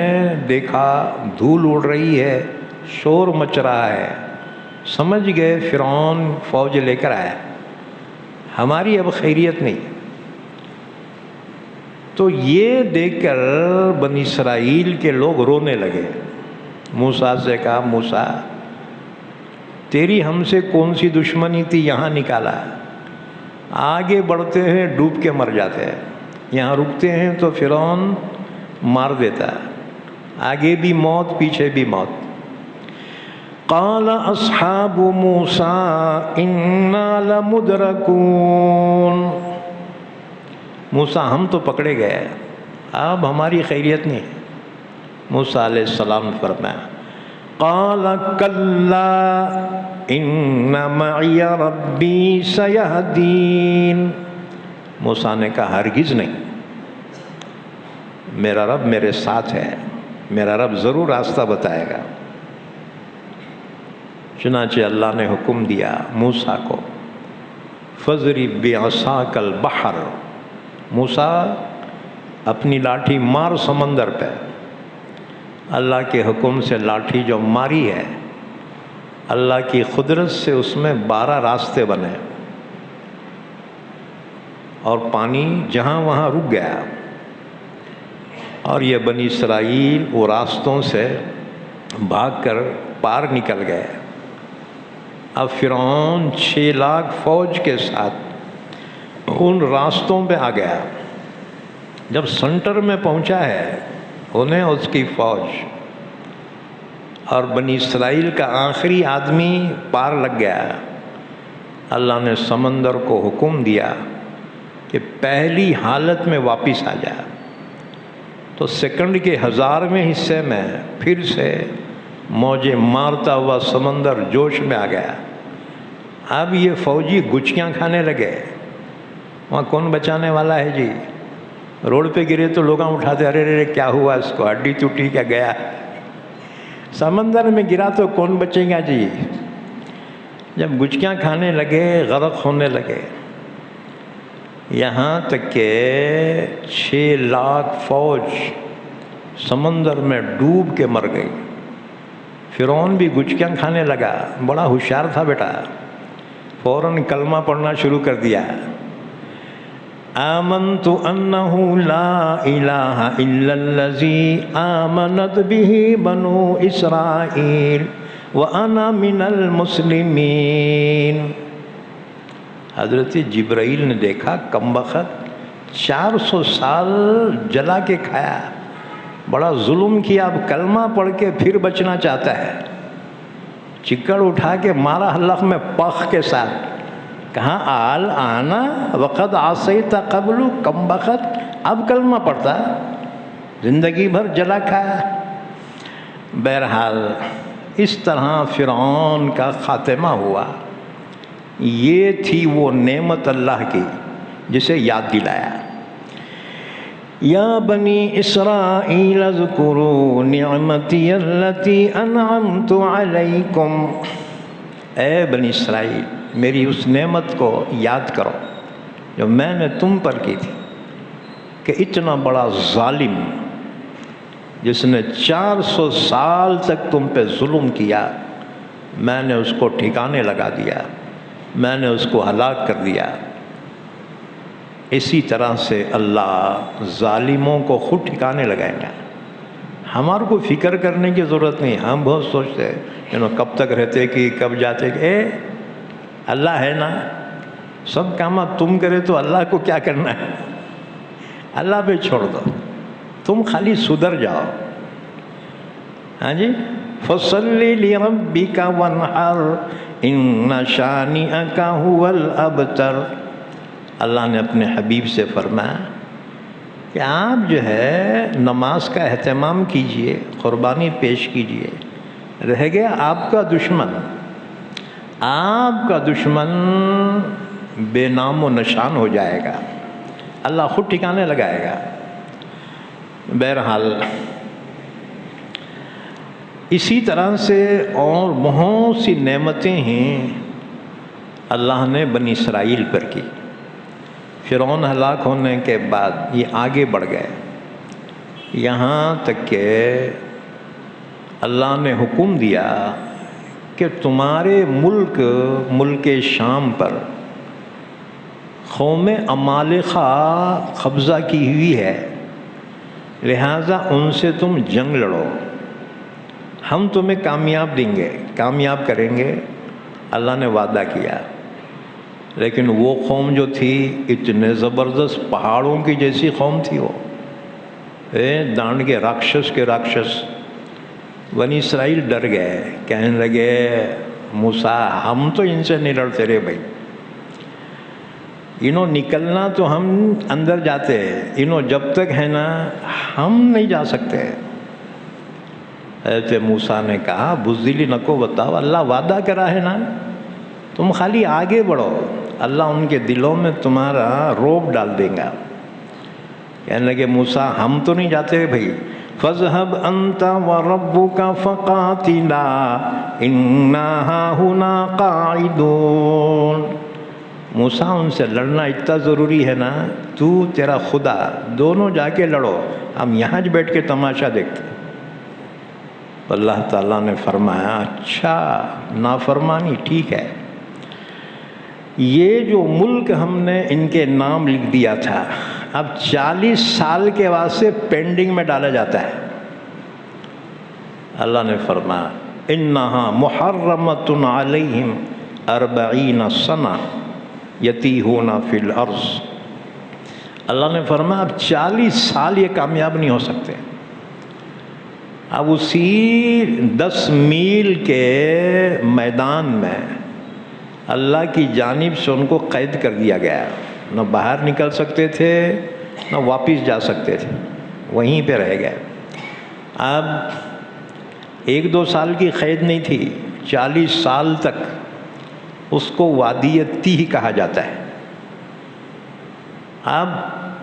دیکھا دھول اڑ رہی ہے، شور مچ رہا ہے، سمجھ گئے فرعون فوج لے کر آیا، ہماری اب خیریت نہیں۔ تو یہ دیکھ کر بنی اسرائیل کے لوگ رونے لگے۔ موسیٰ سے کہا موسیٰ تیری ہم سے کون سی دشمنی تھی، یہاں نکالا، آگے بڑھتے ہیں ڈوب کے مر جاتے ہیں، یہاں رکتے ہیں تو فرعون مار دیتا، آگے بھی موت پیچھے بھی موت۔ قال اصحاب موسیٰ انا لمدرکون، موسیٰ ہم تو پکڑے گئے، اب ہماری خیریت نہیں۔ موسیٰ علیہ السلام نے فرمایا قال کلا ان معی ربی سیہدین، موسیٰ نے کہا ہرگز نہیں، میرا رب میرے ساتھ ہے، میرا رب ضرور راستہ بتائے گا۔ چنانچہ اللہ نے حکم دیا موسیٰ کو فَاضْرِب بِعَصَاكَ الْبَحْرَ، موسیٰ اپنی لاٹھی مار سمندر پہ۔ اللہ کے حکم سے لاٹھی جو ماری ہے، اللہ کی قدرت سے اس میں 12 راستے بنے اور پانی جہاں وہاں رک گیا، اور یہ بنی اسرائیل وہ راستوں سے بھاگ کر پار نکل گئے۔ اب فرعون 6 لاکھ فوج کے ساتھ ان راستوں پہ آ گیا۔ جب سنٹر میں پہنچا ہے انہیں اس کی فوج اور بنی اسرائیل کا آخری آدمی پار لگ گیا، اللہ نے سمندر کو حکم دیا کہ پہلی حالت میں واپس آ جائے۔ تو سیکنڈ کے 1000ویں حصے میں پھر سے موجیں مارتا ہوا سمندر جوش میں آ گیا۔ اب یہ فوجی گچکیاں کھانے لگے، وہاں کون بچانے والا ہے جی؟ روڈ پہ گرے تو لوگ اٹھاتے، ارے ارے کیا ہوا اس کو، ہڈی ٹوٹی کیا گیا؟ سمندر میں گرا تو کون بچے گا جی؟ جب گچکیاں کھانے لگے غرق ہونے لگے، یہاں تک کہ 6 لاکھ فوج سمندر میں ڈوب کے مر گئی۔ فرعون بھی گچکیاں کھانے لگا، بڑا ہوشیار تھا بیٹا، فوراً کلمہ پڑھنا شروع کر دیا، آمنت انہ لا الہ الا الذی آمنت بہ بنو اسرائیل وانا من المسلمین۔ حضرت جبرائیل نے دیکھا کمبخت 400 سال جلا کے کھایا، بڑا ظلم کیا، اب کلمہ پڑھ کے پھر بچنا چاہتا ہے، چکڑ اٹھا کے مارا حلق میں پخ کے ساتھ، کہاں آل آنا وقد عصیت قبل، کمبخت اب کلمہ پڑھتا، زندگی بھر جلا کھایا۔ بہرحال اس طرح فرعون کا خاتمہ ہوا۔ یہ تھی وہ نعمت اللہ کی جسے یاد دلایا، یا بنی اسرائیل اذکروا نعمتی التی انعمت علیکم، اے بنی اسرائیل میری اس نعمت کو یاد کرو جو میں نے تم پر کی تھی، کہ اتنا بڑا ظالم جس نے 400 سال تک تم پہ ظلم کیا، میں نے اس کو ٹھکانے لگا دیا، میں نے اس کو ہلاک کر دیا۔ اسی طرح سے اللہ ظالموں کو خود ٹھکانے لگائیں گا۔ ہمارے کو فکر کرنے کی ضرورت نہیں، ہم بہت سوچتے ہیں کب تک رہتے کہ کب جاتے کہ اللہ ہے نا، سب کام تم کرے تو اللہ کو کیا کرنا ہے، اللہ پہ چھوڑ دو، تم خالی سدھر جاؤ۔ ہاں جی، فَصَلِّ لِرَبِّكَ وَانْحَرْ إِنَّ شَانِئَكَ هُوَ الْأَبْتَرُ۔ اللہ نے اپنے حبیب سے فرمایا کہ آپ جو ہے نماز کا اہتمام کیجئے، قربانی پیش کیجئے، رہ گیا آپ کا دشمن، آپ کا دشمن بے نام و نشان ہو جائے گا، اللہ خود ٹھکانے لگائے گا۔ بہرحال اسی طرح سے اور بہت سی نعمتیں ہیں اللہ نے بنی اسرائیل پر کی۔ فرعون ہلاک ہونے کے بعد یہ آگے بڑھ گئے، یہاں تک کہ اللہ نے حکم دیا کہ تمہارے ملک شام پر قوم عمالقہ قبضہ کی ہوئی ہے، لہٰذا ان سے تم جنگ لڑو، ہم تمہیں کامیاب دیں گے، کامیاب کریں گے، اللہ نے وعدہ کیا۔ لیکن وہ قوم جو تھی اتنے زبردست پہاڑوں کی جیسی قوم تھی، وہ دانڈ کے راکشس کے راکشس، بنی اسرائیل ڈر گئے، کہنے لگے موسیٰ ہم تو ان سے نہیں لڑتے رے بھائی، انہوں نکلنا تو ہم اندر جاتے، انہوں جب تک ہے نا ہم نہیں جا سکتے۔ حضرت موسیٰ نے کہا بزدلی نکو بتاؤ، اللہ وعدہ کرا ہے نا، تم خالی آگے بڑھو، اللہ ان کے دلوں میں تمہارا روب ڈال دے گا۔ کہنے لگے موسیٰ ہم تو نہیں جاتے بھائی، فَاذْهَبْ أَنْتَ وَرَبُّكَ فَقَاتِلَا إِنَّا هَاهُنَا قَاعِدُونَ۔ موسیٰ ان سے لڑنا اتنا ضروری ہے نا، تو تیرا خدا دونوں جا کے لڑو، ہم یہاں بیٹھ کے تماشا دیکھتے۔ اللہ تعالیٰ نے فرمایا اچھا نافرمانی ٹھیک ہے، یہ جو ملک ہم نے ان کے نام لکھ دیا تھا اب 40 سال کے واسطے پینڈنگ میں ڈالا جاتا ہے۔ اللہ نے فرمایا انہا محرمۃ علیہم 40 سنہ یتیہون فی الارض۔ اللہ نے فرمایا اب 40 سال یہ کامیاب نہیں ہو سکتے۔ اب اسی 10 میل کے میدان میں اللہ کی جانب سے ان کو قید کر دیا گیا، نہ باہر نکل سکتے تھے نہ واپس جا سکتے تھے، وہیں پہ رہ گئے۔ اب 1-2 سال کی قید نہیں تھی، 40 سال تک اس کو وادی تیہ کہا جاتا ہے۔ اب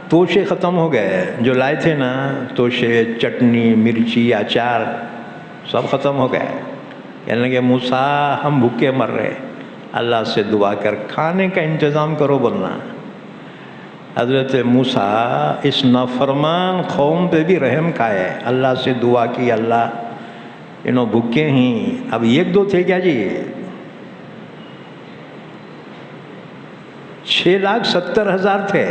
توشے ختم ہو گئے، جو لائے تھے نا توشے، چٹنی، مرچی، اچار سب ختم ہو گئے۔ کہنے لگے موسیٰ ہم بھوکے مر رہے، اللہ سے دعا کر کھانے کا انتظام کرو بولنا۔ حضرت موسیٰ اس نافرمان قوم پہ بھی رحم کھائے، اللہ سے دعا کی اللہ انہوں بھوکے ہیں۔ اب 1-2 تھے کیا جی، 6,70,000 تھے،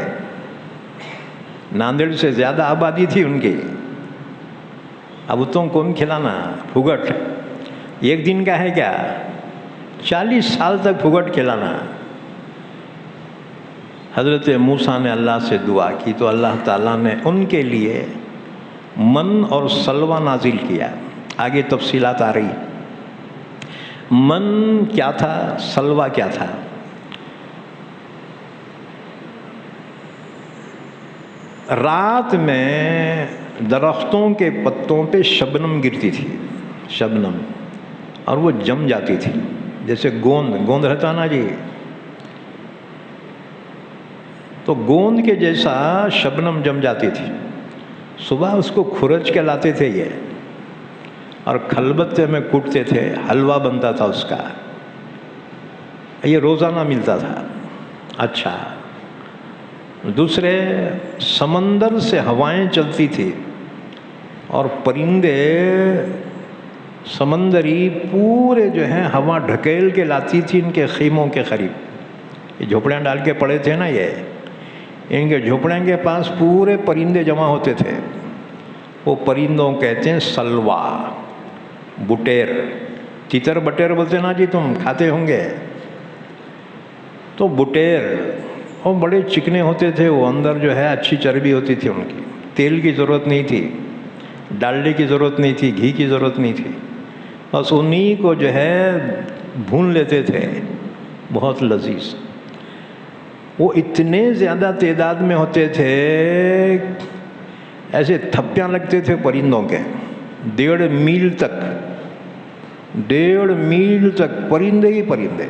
ناندیڑ سے زیادہ آبادی تھی ان کی۔ اب اتوں کون کھلانا، پھگٹ، ایک دن کا ہے کیا، 40 سال تک پھگٹ کھلانا۔ حضرت موسیٰ نے اللہ سے دعا کی تو اللہ تعالیٰ نے ان کے لیے من اور سلوہ نازل کیا۔ آگے تفصیلات آ رہی۔ من کیا تھا، سلوہ کیا تھا؟ رات میں درختوں کے پتوں پہ شبنم گرتی تھی، شبنم، اور وہ جم جاتی تھی، جیسے گوند رہتا نا جی، تو گوند کے جیسا شبنم جم جاتی تھی۔ صبح اس کو کھرچ کے لاتے تھے یہ، اور کھلبتے میں کوٹتے تھے، حلوہ بنتا تھا اس کا، یہ روزانہ ملتا تھا۔ اچھا، دوسرے سمندر سے ہوائیں چلتی تھی اور پرندے سمندری پورے جو ہیں ہوا ڈھکیل کے لاتی تھی ان کے خیموں کے قریب۔ یہ جھوپڑیاں ڈال کے پڑے تھے نا، یہ ان کے جھوپڑیوں کے پاس پورے پرندے جمع ہوتے تھے، وہ پرندوں کہتے ہیں سلوا، بٹیر، تیتر بٹیر بولتے نا جی، تم کھاتے ہوں گے، تو بٹیر، وہ بڑے چکنے ہوتے تھے، وہ اندر جو ہے اچھی چربی ہوتی تھی ان کی، تیل کی ضرورت نہیں تھی، ڈالڈے کی ضرورت نہیں تھی، گھی کی ضرورت نہیں تھی، بس انہی کو جو ہے بھون لیتے تھے، بہت لذیذ۔ وہ اتنے زیادہ تعداد میں ہوتے تھے، ایسے تھپیاں لگتے تھے پرندوں کے، 1.5 میل تک، 1.5 میل تک پرندے ہی پرندے۔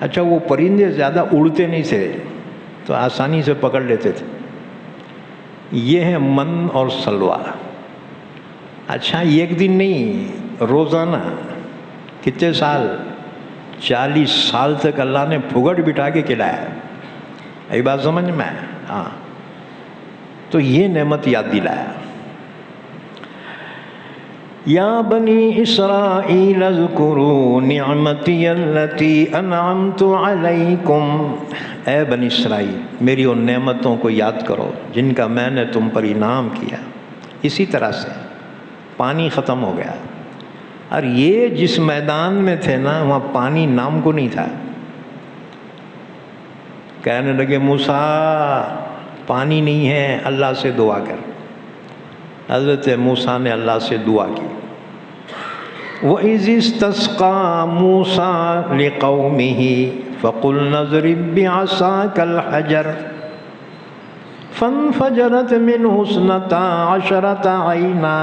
اچھا، وہ پرندے زیادہ اڑتے نہیں تھے تو آسانی سے پکڑ لیتے تھے۔ یہ ہے من اور سلوہ۔ اچھا، ایک دن نہیں، روزانہ، کتنے سال، 40 سال تک اللہ نے پھگٹ بٹھا کے کھلایا۔ یہ بات سمجھ میں؟ ہاں، تو یہ نعمت یاد دلایا. یا بنی اسرائیل اذکروا نعمتی التی انعمت علیکم، اے بنی اسرائیل میری ان نعمتوں کو یاد کرو جن کا میں نے تم پر انعام کیا. اسی طرح سے پانی ختم ہو گیا، اور یہ جس میدان میں تھے نا وہاں پانی نام کو نہیں تھا. کہنے لگے موسیٰ پانی نہیں ہے، اللہ سے دعا کر. حضرت موسیٰ نے اللہ سے دعا کی. وَإِذِ اسْتَسْقَىٰ مُوسَىٰ لِقَوْمِهِ فَقُلْنَا اضْرِب بِّعَصَاكَ الْحَجَرَ فَانْفَجَرَتْ مِنْهُ اثْنَتَا عَشْرَةَ عَيْنًا.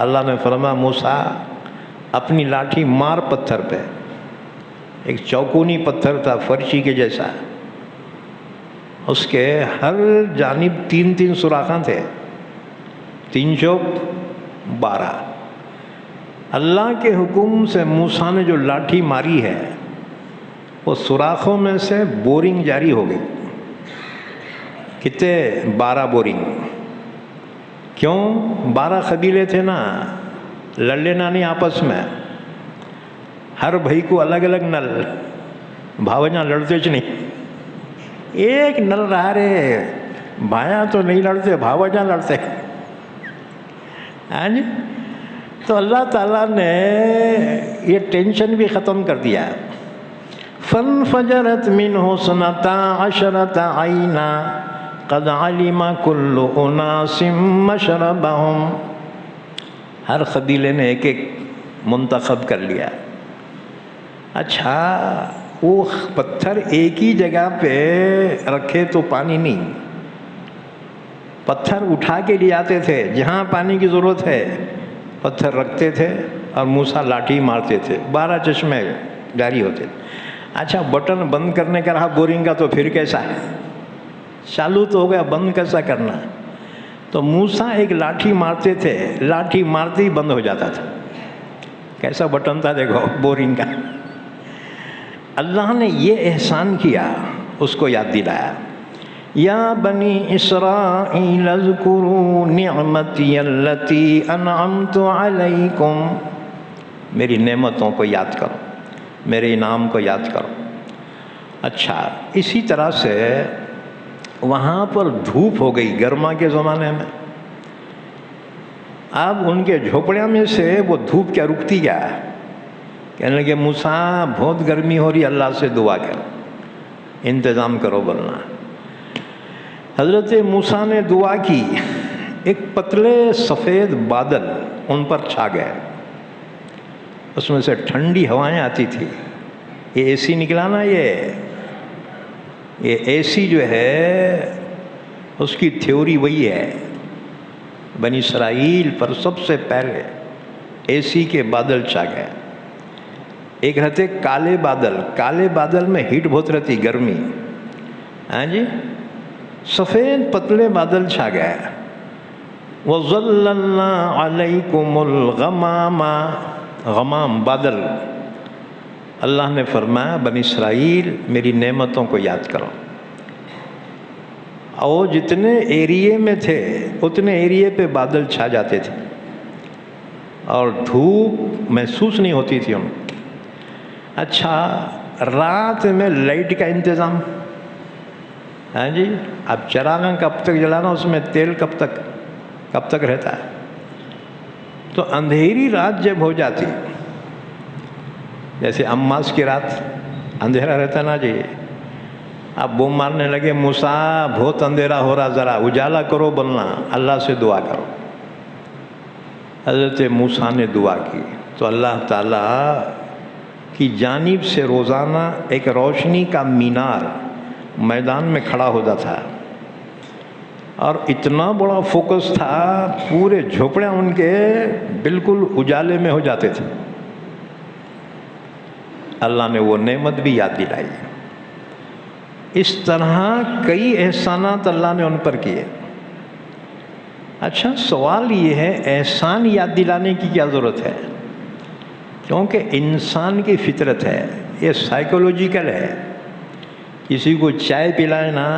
اللہ نے فرمایا موسیٰ اپنی لاٹھی مار پتھر پہ. ایک چوکونی پتھر تھا فرشی کے جیسا، اس کے ہر جانب 3 سوراخاں تھے، 3 چوک 12. اللہ کے حکم سے موسیٰ نے جو لاٹھی ماری ہے وہ سوراخوں میں سے بورنگ جاری ہو گئی. کتنے؟ 12 بورنگ. کیوں؟ 12 قبیلے تھے نا، لڑ لینا نہیں آپس میں، ہر بھائی کو الگ الگ نل. بھاوجاں لڑتے چ نہیں، ایک نل رہا رے بھایا تو نہیں لڑتے، بھاوجاں لڑتے. ہاں جی، تو اللہ تعالیٰ نے یہ ٹینشن بھی ختم کر دیا. فَانْفَجَرَتْ مِنْهُ اثْنَتَا عَشْرَةَ عَيْنًا قَدْ عَلِمَ كُلُّ أُنَاسٍ مَّشْرَبَهُمْ. ہر قبیلے نے ایک ایک منتخب کر لیا. اچھا وہ پتھر ایک ہی جگہ پہ رکھے تو پانی نہیں، پتھر اٹھا کے لے آتے تھے، جہاں پانی کی ضرورت ہے پتھر رکھتے تھے اور موسیٰ لاٹھی مارتے تھے، 12 چشمے جاری ہوتے. اچھا بٹن بند کرنے کا رہا بورنگ کا، تو پھر کیسا ہے؟ چالو تو ہو گیا، بند کیسا کرنا؟ تو موسیٰ ایک لاٹھی مارتے تھے، لاٹھی مارتے ہی بند ہو جاتا تھا. کیسا بٹن تھا دیکھو بورنگ کا. اللہ نے یہ احسان کیا، اس کو یاد دلایا. یا بنی اسرائیل اذکروا نعمتی التی انعمت علیکم، میری نعمتوں کو یاد کرو، میرے انعام کو یاد کرو. اچھا اسی طرح سے وہاں پر دھوپ ہو گئی گرما کے زمانے میں. اب ان کے جھوپڑیاں میں سے وہ دھوپ کیا رکتی کیا؟ کہنے لگے موسیٰ بہت گرمی ہو رہی، اللہ سے دعا کر، انتظام کرو بولنا. حضرت موسیٰ نے دعا کی، ایک پتلے سفید بادل ان پر چھا گئے، اس میں سے ٹھنڈی ہوائیں آتی تھی. یہ اے سی نکلا نا، یہ اے سی جو ہے اس کی تھیوری وہی ہے. بنی اسرائیل پر سب سے پہلے اے سی کے بادل چھا گئے. ایک رہتے کالے بادل، کالے بادل میں ہیٹ بہت رہتی، گرمی. ہاں جی، سفید پتلے بادل چھا گئے. وَظَلَّلْنَا عَلَيْكُمُ الْغَمَامَ، غمام بادل. اللہ نے فرمایا بنی اسرائیل میری نعمتوں کو یاد کرو. اور جتنے ایریے میں تھے اتنے ایریے پہ بادل چھا جاتے تھے اور دھوپ محسوس نہیں ہوتی تھی ان کو. اچھا رات میں لائٹ کا انتظام. ہاں جی، اب چراغاں کب تک جلانا، اس میں تیل کب تک رہتا ہے. تو اندھیری رات جب ہو جاتی، جیسے اماس کی رات اندھیرا رہتا نا جی، اب بوم مارنے لگے موسیٰ بہت اندھیرا ہو رہا، ذرا اجالا کرو بولنا، اللہ سے دعا کرو. حضرت موسیٰ نے دعا کی تو اللہ تعالیٰ کی جانب سے روزانہ ایک روشنی کا مینار میدان میں کھڑا ہوتا تھا، اور اتنا بڑا فوکس تھا، پورے جھوپڑیاں ان کے بالکل اجالے میں ہو جاتے تھے. اللہ نے وہ نعمت بھی یاد دلائی. اس طرح کئی احسانات اللہ نے ان پر کیے. اچھا سوال یہ ہے احسان یاد دلانے کی کیا ضرورت ہے؟ کیونکہ انسان کی فطرت ہے، یہ سائیکولوجیکل ہے کسی کو چائے پلائے نا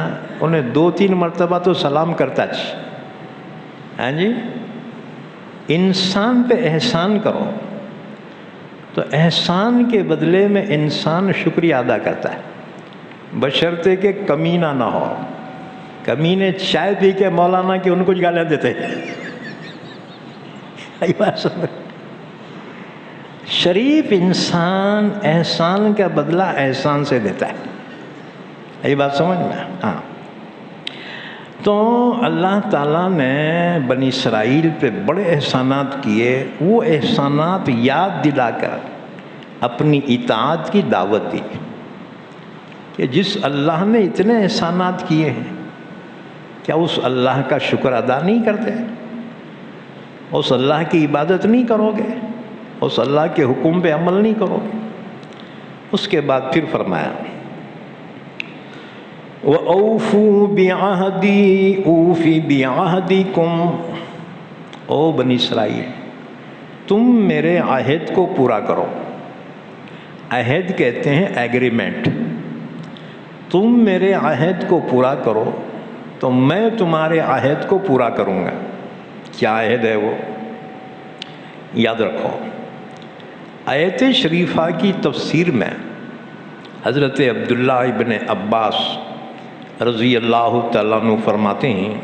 انہیں 2-3 مرتبہ تو سلام کرتا چاہیے. ہاں جی، انسان پہ احسان کرو تو احسان کے بدلے میں انسان شکریہ ادا کرتا ہے، بشرطے کہ کمینہ نہ ہو. کمینے چائے پی کے مولانا کی ان کو گالیاں دیتے ہیں. شریف انسان احسان کا بدلہ احسان سے دیتا ہے. یہ بات سمجھ میں؟ ہاں. تو اللہ تعالیٰ نے بنی اسرائیل پہ بڑے احسانات کیے، وہ احسانات یاد دلا کر اپنی اطاعت کی دعوت دی کہ جس اللہ نے اتنے احسانات کیے ہیں کیا اس اللہ کا شکر ادا نہیں کرتے؟ اس اللہ کی عبادت نہیں کرو گے؟ اس اللہ کے حکم پہ عمل نہیں کرو گے؟ اس کے بعد پھر فرمایا وَأَوْفُوا بِعَهْدِي أُوفِ بِعَهْدِكُمْ. او بنی اسرائیل، تم میرے عہد کو پورا کرو. عہد کہتے ہیں ایگریمنٹ. تم میرے عہد کو پورا کرو تو میں تمہارے عہد کو پورا کروں گا. کیا عہد ہے وہ؟ یاد رکھو، آیت شریفہ کی تفسیر میں حضرت عبداللہ ابن عباس رضی اللہ تعالیٰ عنہ فرماتے ہیں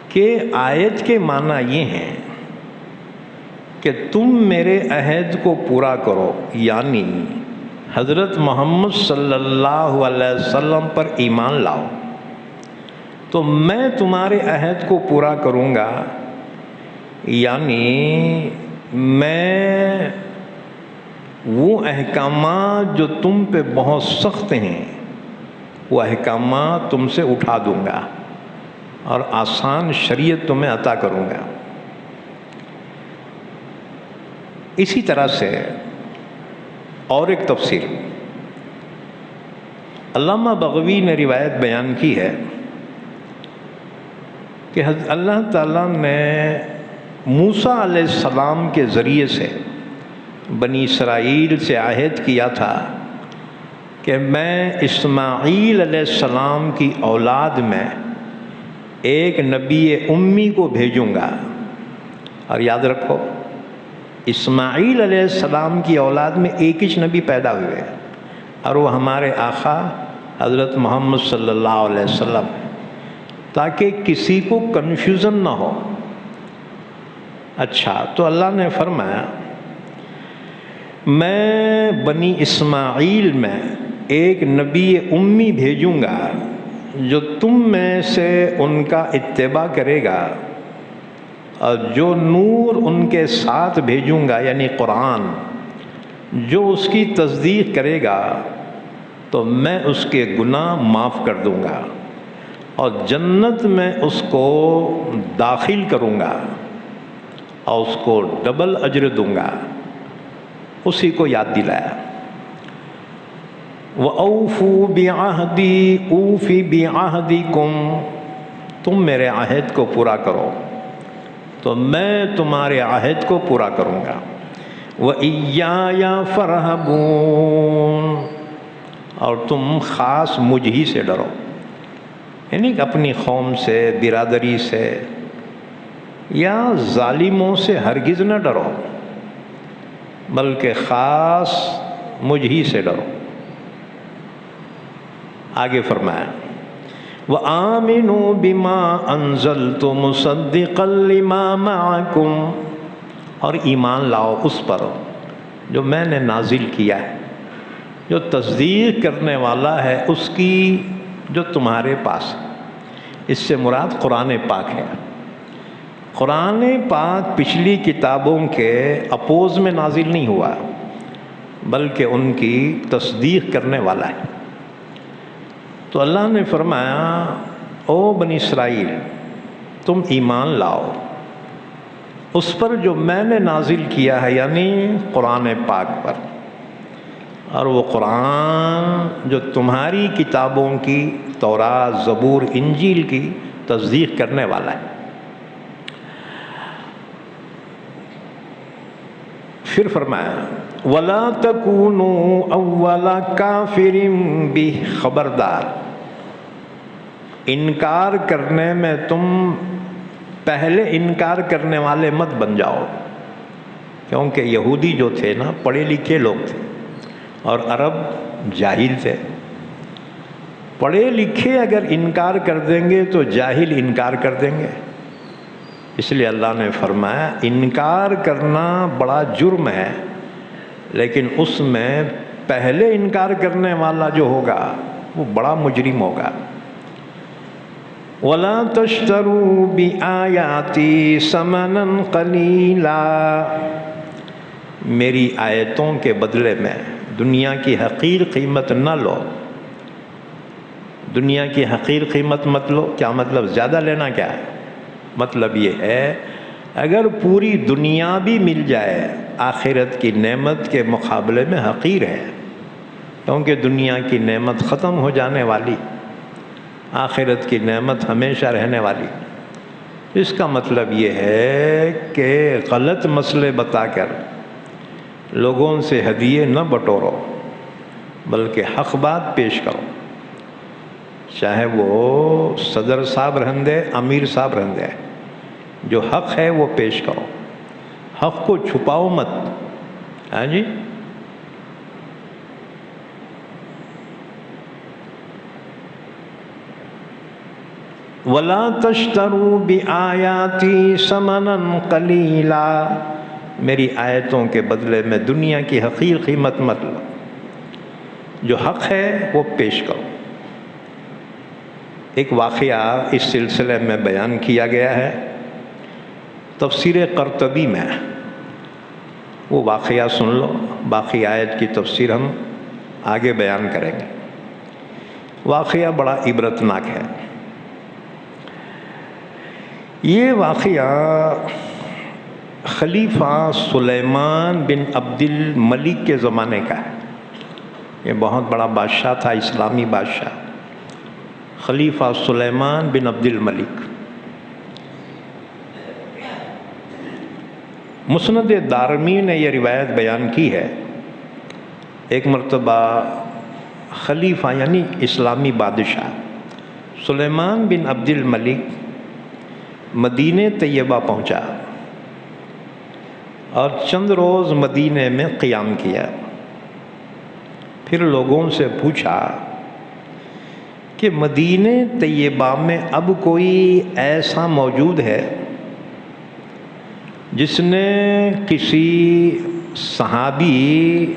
کہ آیت کے معنی یہ ہیں کہ تم میرے عہد کو پورا کرو، یعنی حضرت محمد صلی اللہ علیہ وسلم پر ایمان لاؤ تو میں تمہارے عہد کو پورا کروں گا. یعنی میں وہ احکامات جو تم پہ بہت سخت ہیں وہ احکامات تم سے اٹھا دوں گا اور آسان شریعت تمہیں عطا کروں گا. اسی طرح سے اور ایک تفسیر علامہ بغوی نے روایت بیان کی ہے کہ اللہ تعالیٰ نے موسیٰ علیہ السلام کے ذریعے سے بنی اسرائیل سے عہد کیا تھا کہ میں اسماعیل علیہ السلام کی اولاد میں ایک نبی امی کو بھیجوں گا. اور یاد رکھو، اسماعیل علیہ السلام کی اولاد میں ایک ہی نبی پیدا ہوئے اور وہ ہمارے آقا حضرت محمد صلی اللہ علیہ وسلم، تاکہ کسی کو کنفیوژن نہ ہو. اچھا، تو اللہ نے فرمایا میں بنی اسماعیل میں ایک نبی امی بھیجوں گا جو تم میں سے ان کا اتباع کرے گا، اور جو نور ان کے ساتھ بھیجوں گا یعنی قرآن، جو اس کی تصدیق کرے گا تو میں اس کے گناہ معاف کر دوں گا اور جنت میں اس کو داخل کروں گا اور اس کو ڈبل اجر دوں گا. اسی کو یاد دلایا. وَأَوْفُوا بِعَهْدِي أُوفِ بِعَهْدِكُمْ. تم میرے عہد کو پورا کرو تو میں تمہارے عہد کو پورا کروں گا. وَإِيَّايَ فَارْهَبُونِ. اور تم خاص مجھ ہی سے ڈرو، یعنی کہ اپنی قوم سے، برادری سے یا ظالموں سے ہرگز نہ ڈرو، بلکہ خاص مجھ ہی سے ڈرو. آگے فرمایا وَآمِنُوا بِمَا أَنزَلْتُ مُصَدِّقًا لِمَا مَعَكُمْ. اور ایمان لاؤ اس پر جو میں نے نازل کیا ہے، جو تصدیق کرنے والا ہے اس کی جو تمہارے پاس ہے. اس سے مراد قرآن پاک ہے. قرآن پاک پچھلی کتابوں کے اپوز میں نازل نہیں ہوا بلکہ ان کی تصدیق کرنے والا ہے. تو اللہ نے فرمایا او بنی اسرائیل، تم ایمان لاؤ اس پر جو میں نے نازل کیا ہے، یعنی قرآن پاک پر، اور وہ قرآن جو تمہاری کتابوں کی تورات، زبور، انجیل کی تصدیق کرنے والا ہے. پھر فرمایا وَلَا تَكُونُوا أَوَّلَ كَافِرٍ بِهِ، خبردار انکار کرنے میں تم پہلے انکار کرنے والے مت بن جاؤ، کیونکہ یہودی جو تھے نا پڑھے لکھے لوگ تھے اور عرب جاہل تھے۔ پڑھے لکھے اگر انکار کر دیں گے تو جاہل انکار کر دیں گے، اس لیے اللہ نے فرمایا انکار کرنا بڑا جرم ہے، لیکن اس میں پہلے انکار کرنے والا جو ہوگا وہ بڑا مجرم ہوگا۔ وَلَا تَشْتَرُوا بِآيَاتِي ثَمَنًا قَلِيلًا، میری آیتوں کے بدلے میں دنیا کی حقیر قیمت نہ لو۔ دنیا کی حقیر قیمت مت لو، کیا مطلب؟ زیادہ لینا کیا ہے؟ مطلب یہ ہے اگر پوری دنیا بھی مل جائے آخرت کی نعمت کے مقابلے میں حقیر ہے، کیونکہ دنیا کی نعمت ختم ہو جانے والی، آخرت کی نعمت ہمیشہ رہنے والی۔ اس کا مطلب یہ ہے کہ غلط مسئلے بتا کر لوگوں سے ہدیے نہ بٹورو، بلکہ حق بات پیش کرو، چاہے وہ صدر صاحب رہندے، امیر صاحب رہندے، جو حق ہے وہ پیش کرو، حق کو چھپاؤ مت۔ ہاں جی، وَلَا تَشْتَرُوا بِآيَاتِي ثَمَنًا قَلِيلًا، میری آیتوں کے بدلے میں دنیا کی حقیر قیمت مت لو، جو حق ہے وہ پیش کرو۔ ایک واقعہ اس سلسلے میں بیان کیا گیا ہے تفسیر قرطبی میں، وہ واقعہ سن لو، باقی آیت کی تفسیر ہم آگے بیان کریں گے۔ واقعہ بڑا عبرتناک ہے۔ یہ واقعہ خلیفہ سلیمان بن عبد الملک کے زمانے کا ہے۔ یہ بہت بڑا بادشاہ تھا، اسلامی بادشاہ، خلیفہ سلیمان بن عبد الملک۔ مسند دارمی نے یہ روایت بیان کی ہے، ایک مرتبہ خلیفہ یعنی اسلامی بادشاہ سلیمان بن عبد الملک مدینہ طیبہ پہنچا اور چند روز مدینہ میں قیام کیا، پھر لوگوں سے پوچھا کہ مدینہ طیبہ میں اب کوئی ایسا موجود ہے جس نے کسی صحابی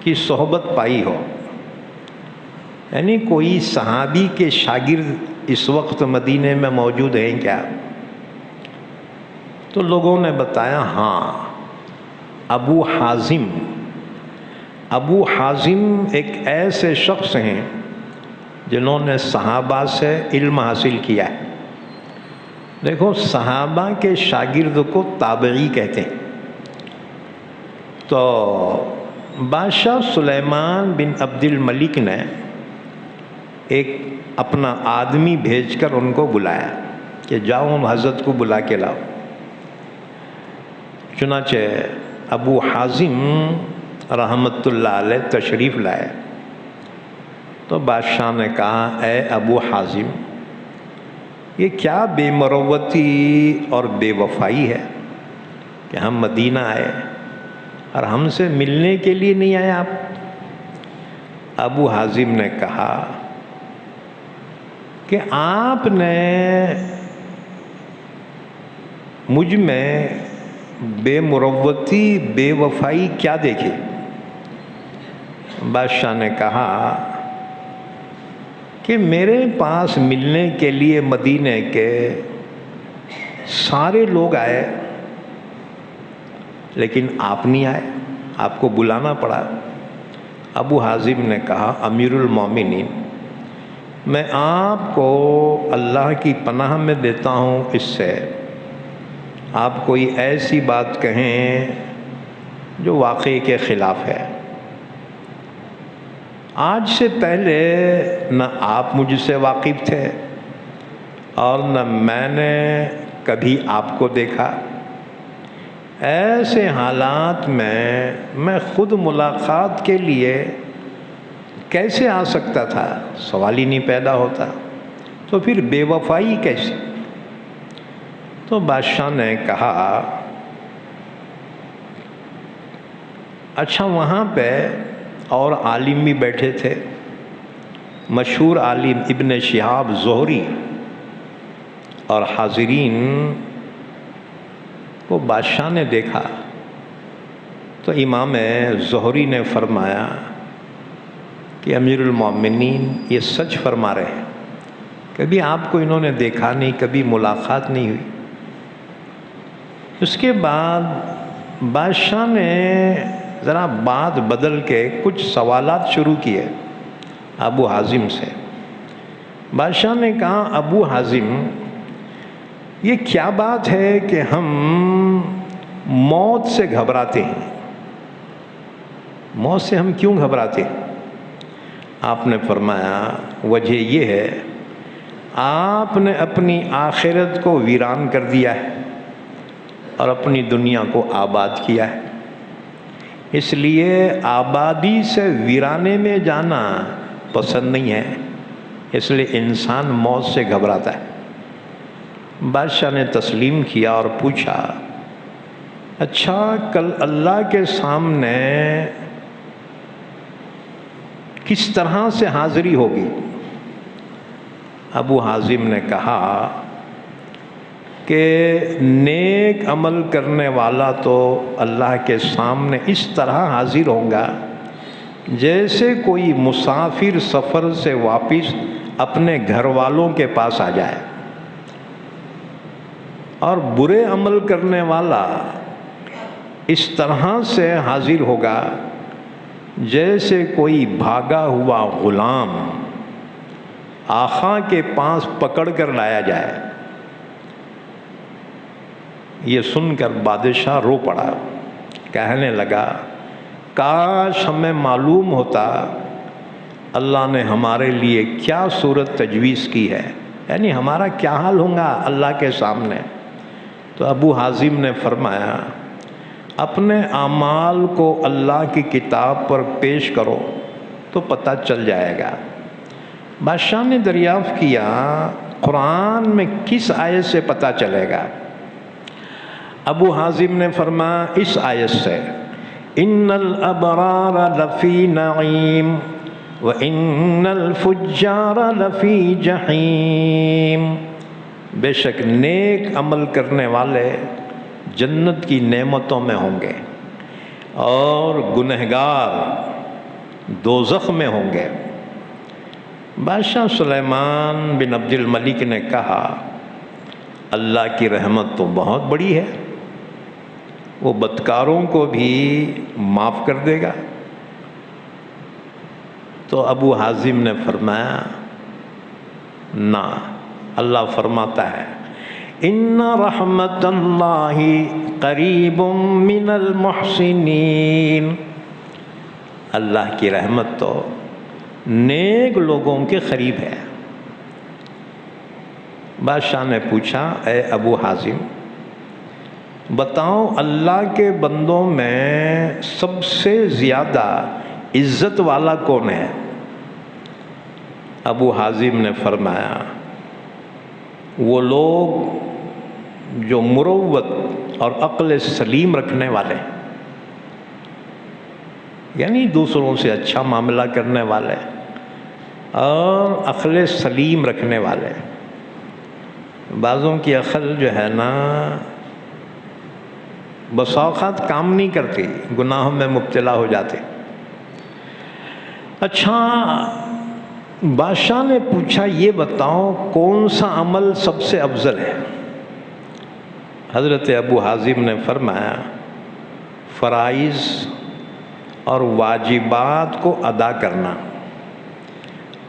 کی صحبت پائی ہو، یعنی کوئی صحابی کے شاگرد اس وقت مدینہ میں موجود ہیں کیا؟ تو لوگوں نے بتایا ہاں، ابو حازم ایک ایسے شخص ہیں جنہوں نے صحابہ سے علم حاصل کیا ہے۔ دیکھو، صحابہ کے شاگرد کو تابعی کہتے ہیں۔ تو بادشاہ سلیمان بن عبد الملک نے ایک اپنا آدمی بھیج کر ان کو بلایا کہ جاؤ حضرت کو بلا کے لاؤ۔ چنانچہ ابو حازم رحمت اللہ علیہ تشریف لائے تو بادشاہ نے کہا، اے ابو حازم، یہ کیا بے مروتی اور بے وفائی ہے کہ ہم مدینہ آئے اور ہم سے ملنے کے لیے نہیں آئے آپ؟ ابو حازم نے کہا کہ آپ نے مجھ میں بے مروتی بے وفائی کیا دیکھی؟ بادشاہ نے کہا کہ میرے پاس ملنے کے لیے مدینے کے سارے لوگ آئے لیکن آپ نہیں آئے، آپ کو بلانا پڑا۔ ابو حازم نے کہا، امیر المومنین، میں آپ کو اللہ کی پناہ میں دیتا ہوں اس سے آپ کوئی ایسی بات کہیں جو واقعے کے خلاف ہے۔ آج سے پہلے نہ آپ مجھ سے واقف تھے اور نہ میں نے کبھی آپ کو دیکھا، ایسے حالات میں خود ملاقات کے لیے کیسے آ سکتا تھا؟ سوال ہی نہیں پیدا ہوتا، تو پھر بے وفائی کیسی؟ تو بادشاہ نے کہا اچھا وہاں پہ اور عالم بھی بیٹھے تھے، مشہور عالم ابن شہاب زہری، اور حاضرین کو بادشاہ نے دیکھا تو امام زہری نے فرمایا کہ امیر المومنین یہ سچ فرما رہے ہیں، کبھی آپ کو انہوں نے دیکھا نہیں، کبھی ملاقات نہیں ہوئی۔ اس کے بعد بادشاہ نے ذرا بات بدل کے کچھ سوالات شروع کیے ابو حازم سے۔ بادشاہ نے کہا ابو حازم یہ کیا بات ہے کہ ہم موت سے گھبراتے ہیں؟ موت سے ہم کیوں گھبراتے ہیں؟ آپ نے فرمایا وجہ یہ ہے آپ نے اپنی آخرت کو ویران کر دیا ہے اور اپنی دنیا کو آباد کیا ہے، اس لیے آبادی سے ویرانے میں جانا پسند نہیں ہے، اس لیے انسان موت سے گھبراتا ہے۔ بادشاہ نے تسلیم کیا اور پوچھا اچھا کل اللہ کے سامنے کس طرح سے حاضری ہوگی؟ ابو حازم نے کہا کہ نیک عمل کرنے والا تو اللہ کے سامنے اس طرح حاضر ہوگا جیسے کوئی مسافر سفر سے واپس اپنے گھر والوں کے پاس آ جائے، اور برے عمل کرنے والا اس طرح سے حاضر ہوگا جیسے کوئی بھاگا ہوا غلام آقا کے پاس پکڑ کر لایا جائے۔ یہ سن کر بادشاہ رو پڑا، کہنے لگا کاش ہمیں معلوم ہوتا اللہ نے ہمارے لیے کیا صورت تجویز کی ہے، یعنی ہمارا کیا حال ہوگا اللہ کے سامنے۔ تو ابو حازم نے فرمایا اپنے اعمال کو اللہ کی کتاب پر پیش کرو تو پتہ چل جائے گا۔ بادشاہ نے دریافت کیا قرآن میں کس آیت سے پتہ چلے گا؟ ابو حازم نے فرمایا اس آیت سے ان الابرار لفی نعیم وان الفجار لفی جحیم، بے شک نیک عمل کرنے والے جنت کی نعمتوں میں ہوں گے اور گنہگار دوزخ میں ہوں گے۔ بادشاہ سلیمان بن عبد الملک نے کہا اللہ کی رحمت تو بہت بڑی ہے، وہ بدکاروں کو بھی معاف کر دے گا۔ تو ابو حازم نے فرمایا نہ، اللہ فرماتا ہے ان رحمت اللہ قریب من المحسنین، اللہ کی رحمت تو نیک لوگوں کے قریب ہے۔ بادشاہ نے پوچھا اے ابو حازم بتاؤ اللہ کے بندوں میں سب سے زیادہ عزت والا کون ہے؟ ابو حازم نے فرمایا وہ لوگ جو مروت اور عقل سلیم رکھنے والے، یعنی دوسروں سے اچھا معاملہ کرنے والے اور عقل سلیم رکھنے والے۔ بعضوں کی عقل جو ہے نا بسا اوقات کام نہیں کرتی، گناہوں میں مبتلا ہو جاتے۔ اچھا بادشاہ نے پوچھا یہ بتاؤ کون سا عمل سب سے افضل ہے؟ حضرت ابو حازم نے فرمایا فرائض اور واجبات کو ادا کرنا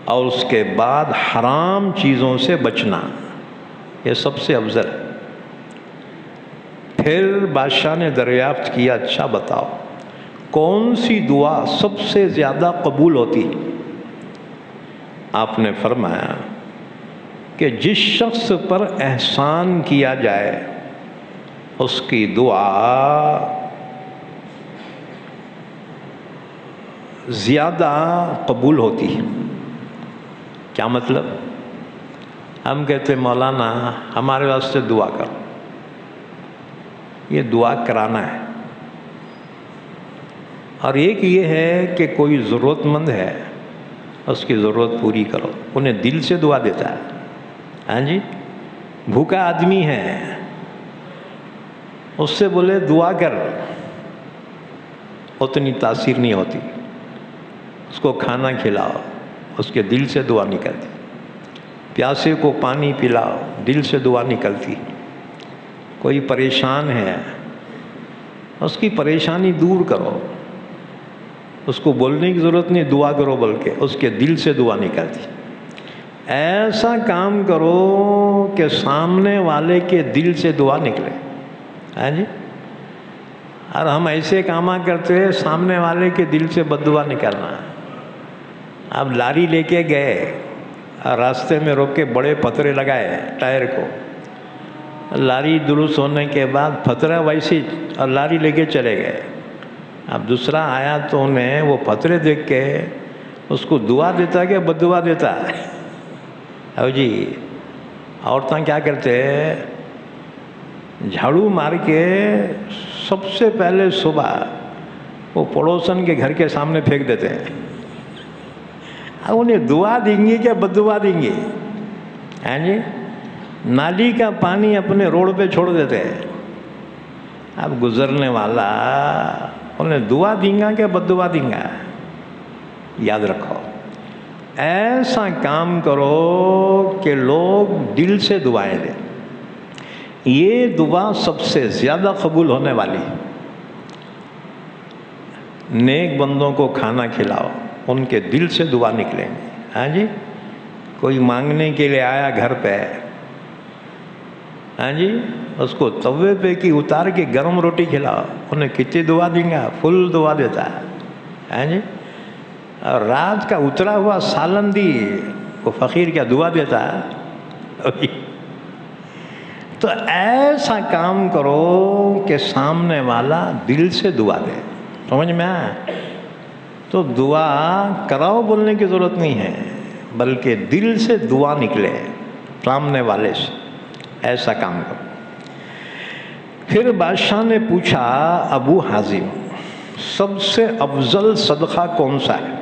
اور اس کے بعد حرام چیزوں سے بچنا، یہ سب سے افضل ہے۔ پھر بادشاہ نے دریافت کیا اچھا بتاؤ کون سی دعا سب سے زیادہ قبول ہوتی؟ آپ نے فرمایا کہ جس شخص پر احسان کیا جائے اس کی دعا زیادہ قبول ہوتی ہے۔ کیا مطلب؟ ہم کہتے مولانا ہمارے واسطے دعا کرو، یہ دعا کرانا ہے، اور ایک یہ ہے کہ کوئی ضرورت مند ہے اس کی ضرورت پوری کرو، انہیں دل سے دعا دیتا ہے۔ ہاں جی، بھوکا آدمی ہے، اس سے بولے دعا کر، اتنی تاثیر نہیں ہوتی۔ اس کو کھانا کھلاؤ، اس کے دل سے دعا نکلتی۔ پیاسے کو پانی پلاؤ، دل سے دعا نکلتی۔ کوئی پریشان ہے، اس کی پریشانی دور کرو، اس کو بولنے کی ضرورت نہیں، دعا کرو، بلکہ اس کے دل سے دعا نکلتی۔ ایسا کام کرو کہ سامنے والے کے دل سے دعا نکلے۔ ہاں جی، اور ہم ایسے کام کرتے ہیں سامنے والے کے دل سے بد دعا نکلنا۔ اب لاری لے کے گئے اور راستے میں روک کے بڑے پتھرے لگائے ٹائر کو، لاری درست ہونے کے بعد پتھرا ویسی اور لاری لے کے چلے گئے۔ اب دوسرا آیا تو انہیں وہ پتھرے دیکھ کے اس کو دعا دیتا کہ بد دعا دیتا؟ او جی، عورتیں کیا کرتے ہیں، جھاڑو مار کے سب سے پہلے صبح وہ پڑوسن کے گھر کے سامنے پھینک دیتے ہیں۔ اب انہیں دعا دیں گے کیا بد دعا دیں گے؟ ہاں جی، نالی کا پانی اپنے روڈ پہ چھوڑ دیتے ہیں۔ اب گزرنے والا انہیں دعا دیں گا کہ بد دعا دیں گا؟ یاد رکھو، ایسا کام کرو کہ لوگ دل سے دعائیں دیں۔ یہ دعا سب سے زیادہ قبول ہونے والی ہے۔ نیک بندوں کو کھانا کھلاؤ، ان کے دل سے دعا نکلیں گے۔ ہاں جی، کوئی مانگنے کے لیے آیا گھر پہ، ہاں جی، اس کو توے پہ کی اتار کے گرم روٹی کھلاؤ، انہیں کتنی دعا دیں گا؟ فل دعا دیتا ہے۔ ہاں جی، اور رات کا اترا ہوا سالن دی، وہ فقیر کیا دعا دیتا ہے؟ تو ایسا کام کرو کہ سامنے والا دل سے دعا دے۔ سمجھ میں آیا؟ تو دعا کراؤ بولنے کی ضرورت نہیں ہے، بلکہ دل سے دعا نکلے سامنے والے سے، ایسا کام کرو۔ پھر بادشاہ نے پوچھا ابو حازم، سب سے افضل صدقہ کون سا ہے؟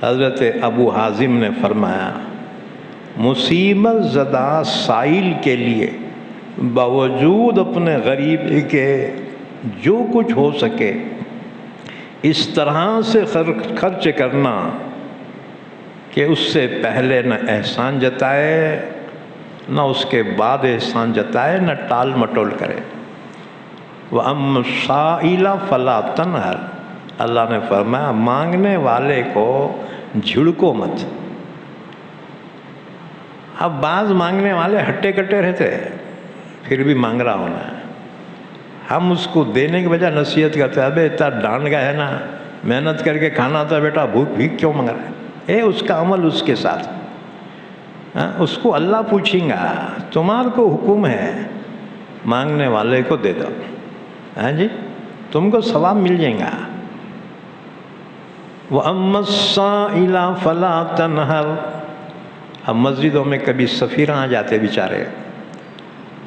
حضرت ابو حازم نے فرمایا، مصیبت زدہ سائل کے لیے باوجود اپنے غریبی کے جو کچھ ہو سکے اس طرح سے خرچ کرنا کہ اس سے پہلے نہ احسان جتائے نہ اس کے بعد احسان جتائے، نہ ٹال مٹول کرے۔ وَأَمَّا السَّائِلَ فَلَا تَنْهَرْ، اللہ نے فرمایا مانگنے والے کو جھڑکو مت۔ اب بعض مانگنے والے ہٹے کٹے رہتے ہیں، پھر بھی مانگ رہا ہونا ہے، ہم اس کو دینے کے بجائے نصیحت کرتے ہیں، ابے اتنا ڈانٹ گیا ہے نا، محنت کر کے کھانا تھا بیٹا، بھوک بھیک کیوں مانگ رہا ہے؟ اس کا عمل اس کے ساتھ، اس کو اللہ پوچھیں گا، تمہارے کو حکم ہے مانگنے والے کو دے دو۔ ہاں جی، تم کو ثواب مل جائے گا۔ وَأَمَّا السَّائِلَ فَلَا تَنْهَرْ، اب مسجدوں میں کبھی سفیر آ جاتے بیچارے،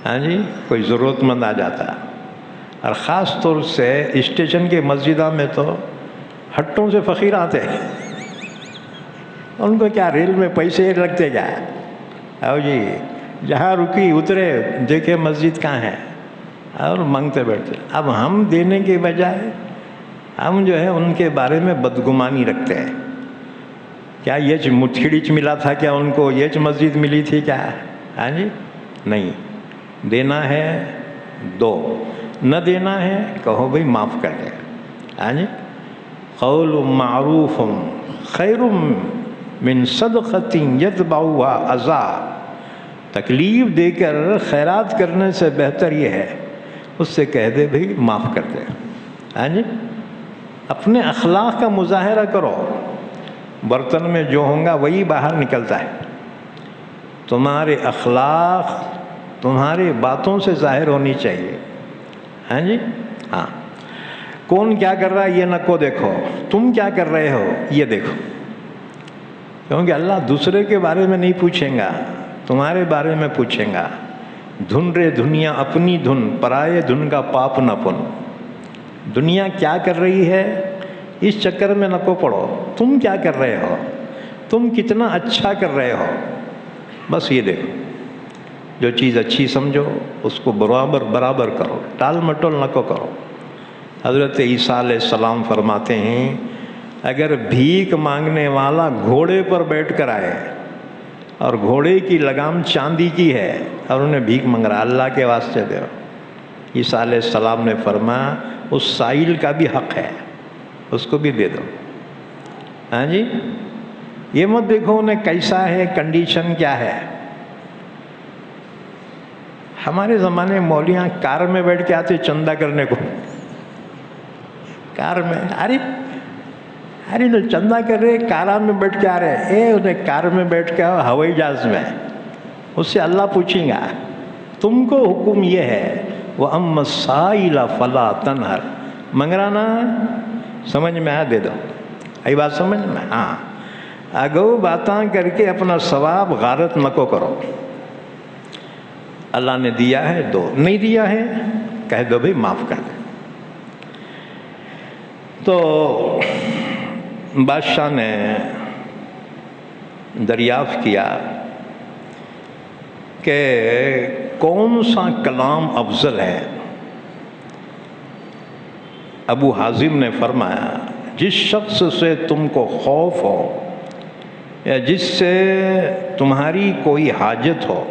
ہاں جی، کوئی ضرورت مند آ جاتا، اور خاص طور سے اسٹیشن کے مسجدوں میں تو ہٹوں سے فقیر آتے ہیں، ان کو کیا ریل میں پیسے لگتے کیا؟ او جی، جہاں رکی اترے دیکھے مسجد کہاں ہے اور مانگتے بیٹھتے۔ اب ہم دینے کے بجائے ہم جو ہے ان کے بارے میں بدگمانی رکھتے ہیں، کیا یہ مٹھیڑیچ ملا تھا، کیا ان کو یہ مسجد ملی تھی کیا؟ ہاں جی، نہیں، دینا ہے دو، نہ دینا ہے کہو بھئی معاف کر دے۔ ہاں جی، قول معروف خیر من صدقۃ یتبعها اذی، تکلیف دے کر خیرات کرنے سے بہتر یہ ہے اس سے کہہ دے بھئی معاف کر دے۔ ہاں جی، اپنے اخلاق کا مظاہرہ کرو، برتن میں جو ہوں گا وہی باہر نکلتا ہے۔ تمہارے اخلاق تمہاری باتوں سے ظاہر ہونی چاہیے. ہاں جی ہاں. کون کیا کر رہا ہے یہ نہ کو دیکھو، تم کیا کر رہے ہو یہ دیکھو. کیونکہ اللہ دوسرے کے بارے میں نہیں پوچھیں گا، تمہارے بارے میں پوچھیں گا. دھن رے دنیا اپنی دھن، پرائے دھن کا پاپ نہ پن. دنیا کیا کر رہی ہے اس چکر میں نہ کو پڑو، تم کیا کر رہے ہو، تم کتنا اچھا کر رہے ہو، بس یہ دیکھو. جو چیز اچھی سمجھو اس کو برابر کرو، ٹال مٹول نہ کو کرو. حضرت عیسیٰ علیہ السلام فرماتے ہیں اگر بھیک مانگنے والا گھوڑے پر بیٹھ کر آئے اور گھوڑے کی لگام چاندی کی ہے اور انہیں بھیک مانگ رہا، اللہ کے واسطے دو. عیسیٰ علیہ السلام نے فرمایا اس سائل کا بھی حق ہے، اس کو بھی دے دو. ہاں جی. یہ مت دیکھو انہیں کیسا ہے، کنڈیشن کیا ہے. ہمارے زمانے میں مولیاں کار میں بیٹھ کے آتے چندہ کرنے کو، کار میں ارے تو چندہ کر رہے کار میں بیٹھ کے آ رہے، انہیں کار میں بیٹھ کے ہوائی جہاز میں. اس سے اللہ پوچھیں گا تم کو حکم یہ ہے وَأَمَّا السَّائِلَ فَلَا تَنْهَرْ. منگرانا سمجھ میں آ دے دو. ای بات سمجھ میں؟ ہاں. اگو باتاں کر کے اپنا ثواب غارت نہ کو کرو. اللہ نے دیا ہے دو، نہیں دیا ہے کہہ دو بھئی معاف کر دے. تو بادشاہ نے دریافت کیا کہ کون سا کلام افضل ہے. ابو حازم نے فرمایا جس شخص سے تم کو خوف ہو یا جس سے تمہاری کوئی حاجت ہو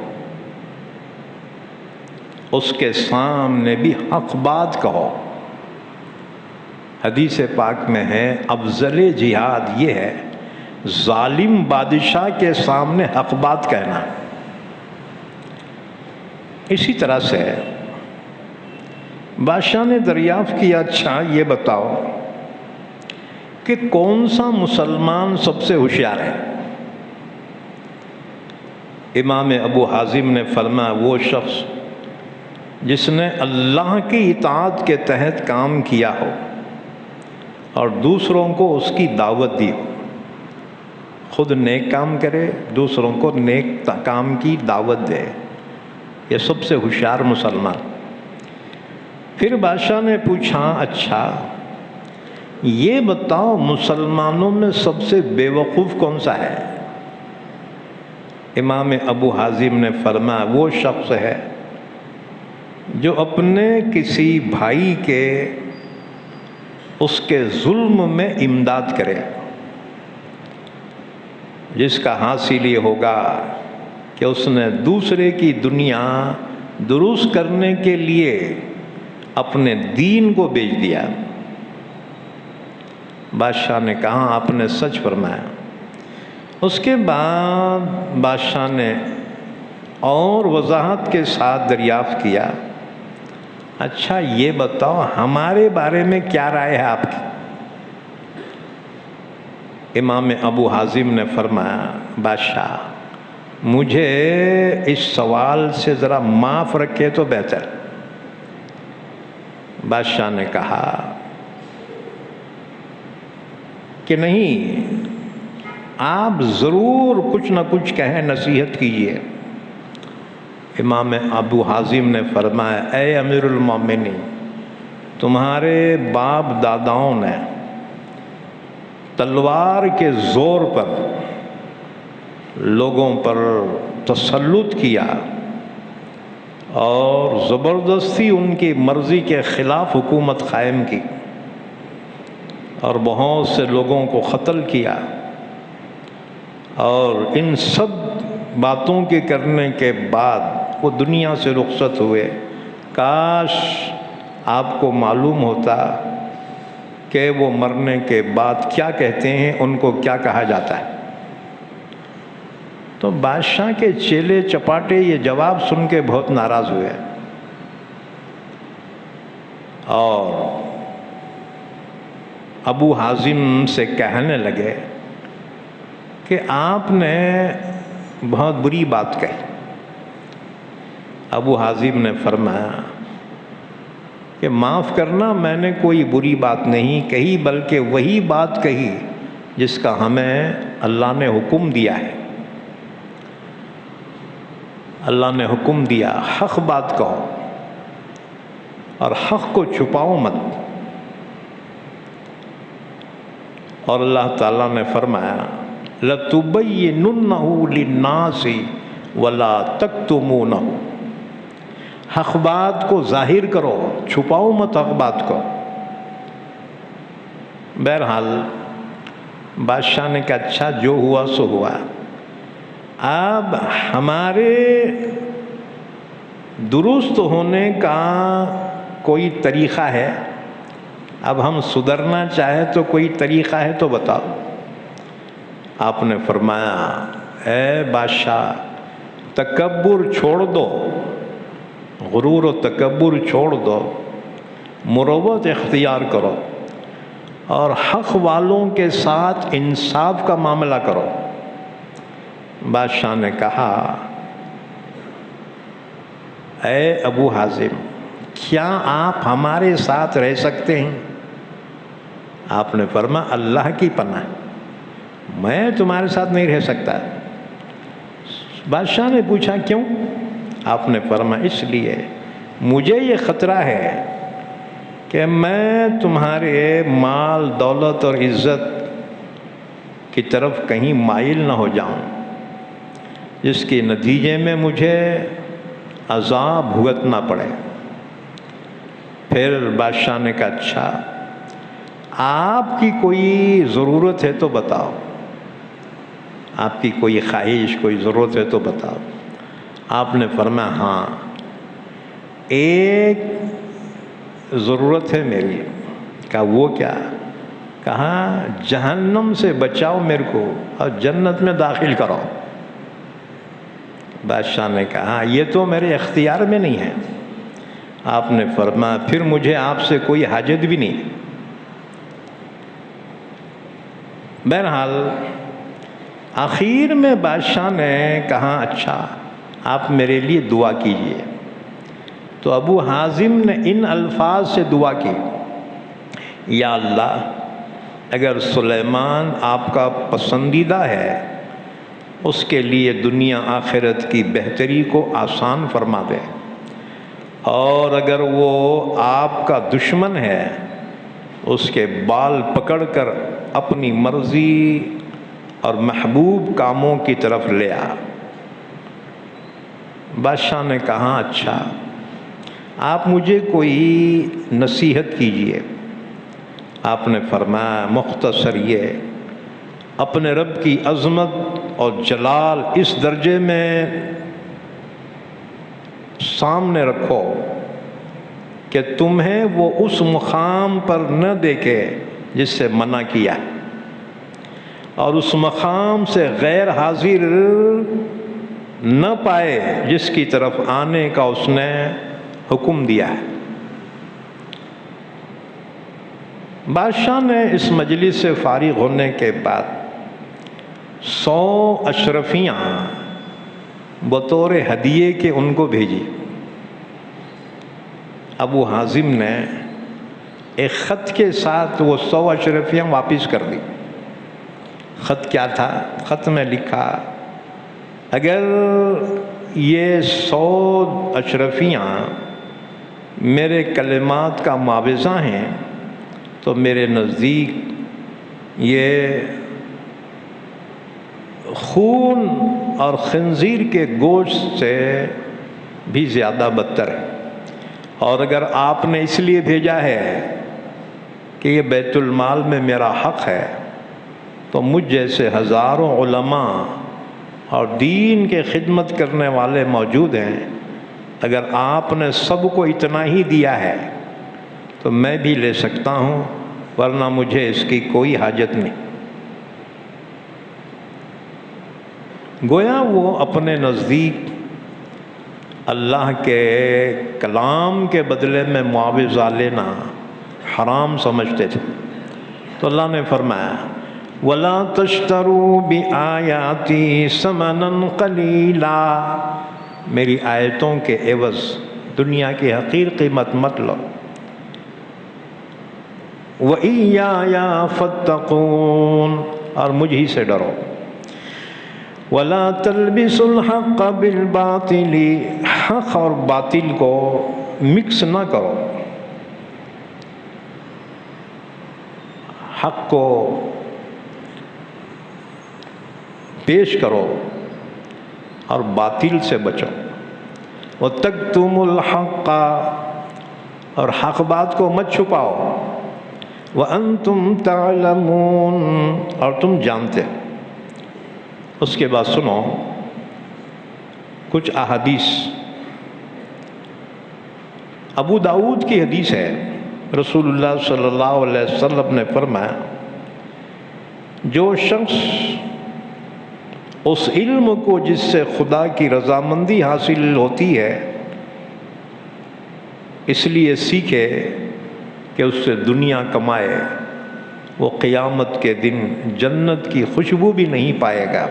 اس کے سامنے بھی حق بات کہو. حدیث پاک میں ہے افضل جہاد یہ ہے ظالم بادشاہ کے سامنے حق بات کہنا. اسی طرح سے بادشاہ نے دریافت کیا اچھا یہ بتاؤ کہ کون سا مسلمان سب سے ہوشیار ہے. امام ابو حازم نے فرمایا وہ شخص جس نے اللہ کی اطاعت کے تحت کام کیا ہو اور دوسروں کو اس کی دعوت دی ہو. خود نیک کام کرے، دوسروں کو نیک کام کی دعوت دے، یہ سب سے ہوشیار مسلمان. پھر بادشاہ نے پوچھا اچھا یہ بتاؤ مسلمانوں میں سب سے بے وقوف کون سا ہے. امام ابو حازم نے فرمایا وہ شخص ہے جو اپنے کسی بھائی کے اس کے ظلم میں امداد کرے، جس کا حاصل یہ ہوگا کہ اس نے دوسرے کی دنیا درست کرنے کے لیے اپنے دین کو بیچ دیا. بادشاہ نے کہا آپ نے سچ فرمایا. اس کے بعد بادشاہ نے اور وضاحت کے ساتھ دریافت کیا اچھا یہ بتاؤ ہمارے بارے میں کیا رائے ہے آپ کی. امام ابو حازم نے فرمایا بادشاہ مجھے اس سوال سے ذرا معاف رکھے تو بہتر. بادشاہ نے کہا کہ نہیں آپ ضرور کچھ نہ کچھ کہیں، نصیحت کیجیے. امام ابو حازم نے فرمایا اے امیر المومنین تمہارے باپ داداؤں نے تلوار کے زور پر لوگوں پر تسلط کیا اور زبردستی ان کی مرضی کے خلاف حکومت قائم کی اور بہت سے لوگوں کو قتل کیا. اور ان سب باتوں کے کرنے کے بعد وہ دنیا سے رخصت ہوئے. کاش آپ کو معلوم ہوتا کہ وہ مرنے کے بعد کیا کہتے ہیں، ان کو کیا کہا جاتا ہے. تو بادشاہ کے چیلے چپاٹے یہ جواب سن کے بہت ناراض ہوئے اور ابو حازم سے کہنے لگے کہ آپ نے بہت بری بات کہی. ابو حازم نے فرمایا کہ معاف کرنا، میں نے کوئی بری بات نہیں کہی، بلکہ وہی بات کہی جس کا ہمیں اللہ نے حکم دیا ہے۔ اللہ نے حکم دیا حق بات کہو اور حق کو چھپاؤ مت، اور اللہ تعالیٰ نے فرمایا لَتُبَيِّنُنَّهُ لِلنَّاسِ وَلَا تَكْتُمُونَهُ، حق بات کو ظاہر کرو، چھپاؤ مت حق بات کو۔ بہرحال بادشاہ نے کہا اچھا جو ہوا سو ہوا، اب ہمارے درست ہونے کا کوئی طریقہ ہے، اب ہم سدھرنا چاہے تو کوئی طریقہ ہے تو بتاؤ۔ آپ نے فرمایا اے بادشاہ، تکبر چھوڑ دو، غرور و تکبر چھوڑ دو، مروت اختیار کرو اور حق والوں کے ساتھ انصاف کا معاملہ کرو۔ بادشاہ نے کہا اے ابو حازم، کیا آپ ہمارے ساتھ رہ سکتے ہیں؟ آپ نے فرمایا اللہ کی پناہ، میں تمہارے ساتھ نہیں رہ سکتا۔ بادشاہ نے پوچھا کیوں؟ آپ نے فرمایا اس لیے مجھے یہ خطرہ ہے کہ میں تمہارے مال دولت اور عزت کی طرف کہیں مائل نہ ہو جاؤں، جس کے نتیجے میں مجھے عذاب بھگتنا پڑے۔ پھر بادشاہ نے کہا اچھا آپ کی کوئی ضرورت ہے تو بتاؤ، آپ کی کوئی خواہش کوئی ضرورت ہے تو بتاؤ۔ آپ نے فرمایا ہاں ایک ضرورت ہے میری۔ کہا وہ کیا؟ کہا جہنم سے بچاؤ میرے کو اور جنت میں داخل کرو۔ بادشاہ نے کہا یہ تو میرے اختیار میں نہیں ہے۔ آپ نے فرمایا پھر مجھے آپ سے کوئی حاجت بھی نہیں۔ بہرحال آخر میں بادشاہ نے کہا اچھا آپ میرے لیے دعا کیجئے۔ تو ابو حازم نے ان الفاظ سے دعا کی، یا اللہ اگر سلیمان آپ کا پسندیدہ ہے اس کے لیے دنیا آخرت کی بہتری کو آسان فرما دے، اور اگر وہ آپ کا دشمن ہے اس کے بال پکڑ کر اپنی مرضی اور محبوب کاموں کی طرف لے آ۔ بادشاہ نے کہا اچھا آپ مجھے کوئی نصیحت کیجئے۔ آپ نے فرمایا مختصر یہ، اپنے رب کی عظمت اور جلال اس درجے میں سامنے رکھو کہ تمہیں وہ اس مقام پر نہ دیکھے جس سے منع کیا، اور اس مقام سے غیر حاضر نہ پائے جس کی طرف آنے کا اس نے حکم دیا ہے۔ بادشاہ نے اس مجلس سے فارغ ہونے کے بعد 100 اشرفیاں بطور ہدیے کے ان کو بھیجی۔ ابو حازم نے ایک خط کے ساتھ وہ 100 اشرفیاں واپس کر دی۔ خط کیا تھا؟ خط میں لکھا اگر یہ 100 اشرفیاں میرے کلمات کا معاوضہ ہیں تو میرے نزدیک یہ خون اور خنزیر کے گوشت سے بھی زیادہ بدتر ہے، اور اگر آپ نے اس لیے بھیجا ہے کہ یہ بیت المال میں میرا حق ہے تو مجھ جیسے ہزاروں علماء اور دین کے خدمت کرنے والے موجود ہیں، اگر آپ نے سب کو اتنا ہی دیا ہے تو میں بھی لے سکتا ہوں، ورنہ مجھے اس کی کوئی حاجت نہیں۔ گویا وہ اپنے نزدیک اللہ کے کلام کے بدلے میں معاوضہ لینا حرام سمجھتے تھے، تو اللہ نے فرمایا وَلَا تَشْتَرُوا بِآيَاتِي ثَمَنًا قَلِيلًا میری آیتوں کے عوض دنیا کی حقیر قیمت مت لو۔ وَإِيَّايَ فَاتَّقُونَ، اور مجھ ہی سے ڈرو۔ وَلَا تَلْبِسُوا الْحَقَّ بِالْبَاطِلِ، حق اور باطل کو مکس نہ کرو، حق کو پیش کرو اور باطل سے بچو۔ وَتَكْتُمُوا الْحَقَّ، اور حق بات کو مت چھپاؤ۔ وَأَنْتُمْ تَعْلَمُونَ، اور تم جانتے۔ اس کے بعد سنو کچھ احادیث۔ ابو داؤد کی حدیث ہے، رسول اللہ صلی اللہ علیہ وسلم نے فرمایا جو شخص اس علم کو جس سے خدا کی رضامندی حاصل ہوتی ہے اس لیے سیکھے کہ اس سے دنیا کمائے، وہ قیامت کے دن جنت کی خوشبو بھی نہیں پائے گا۔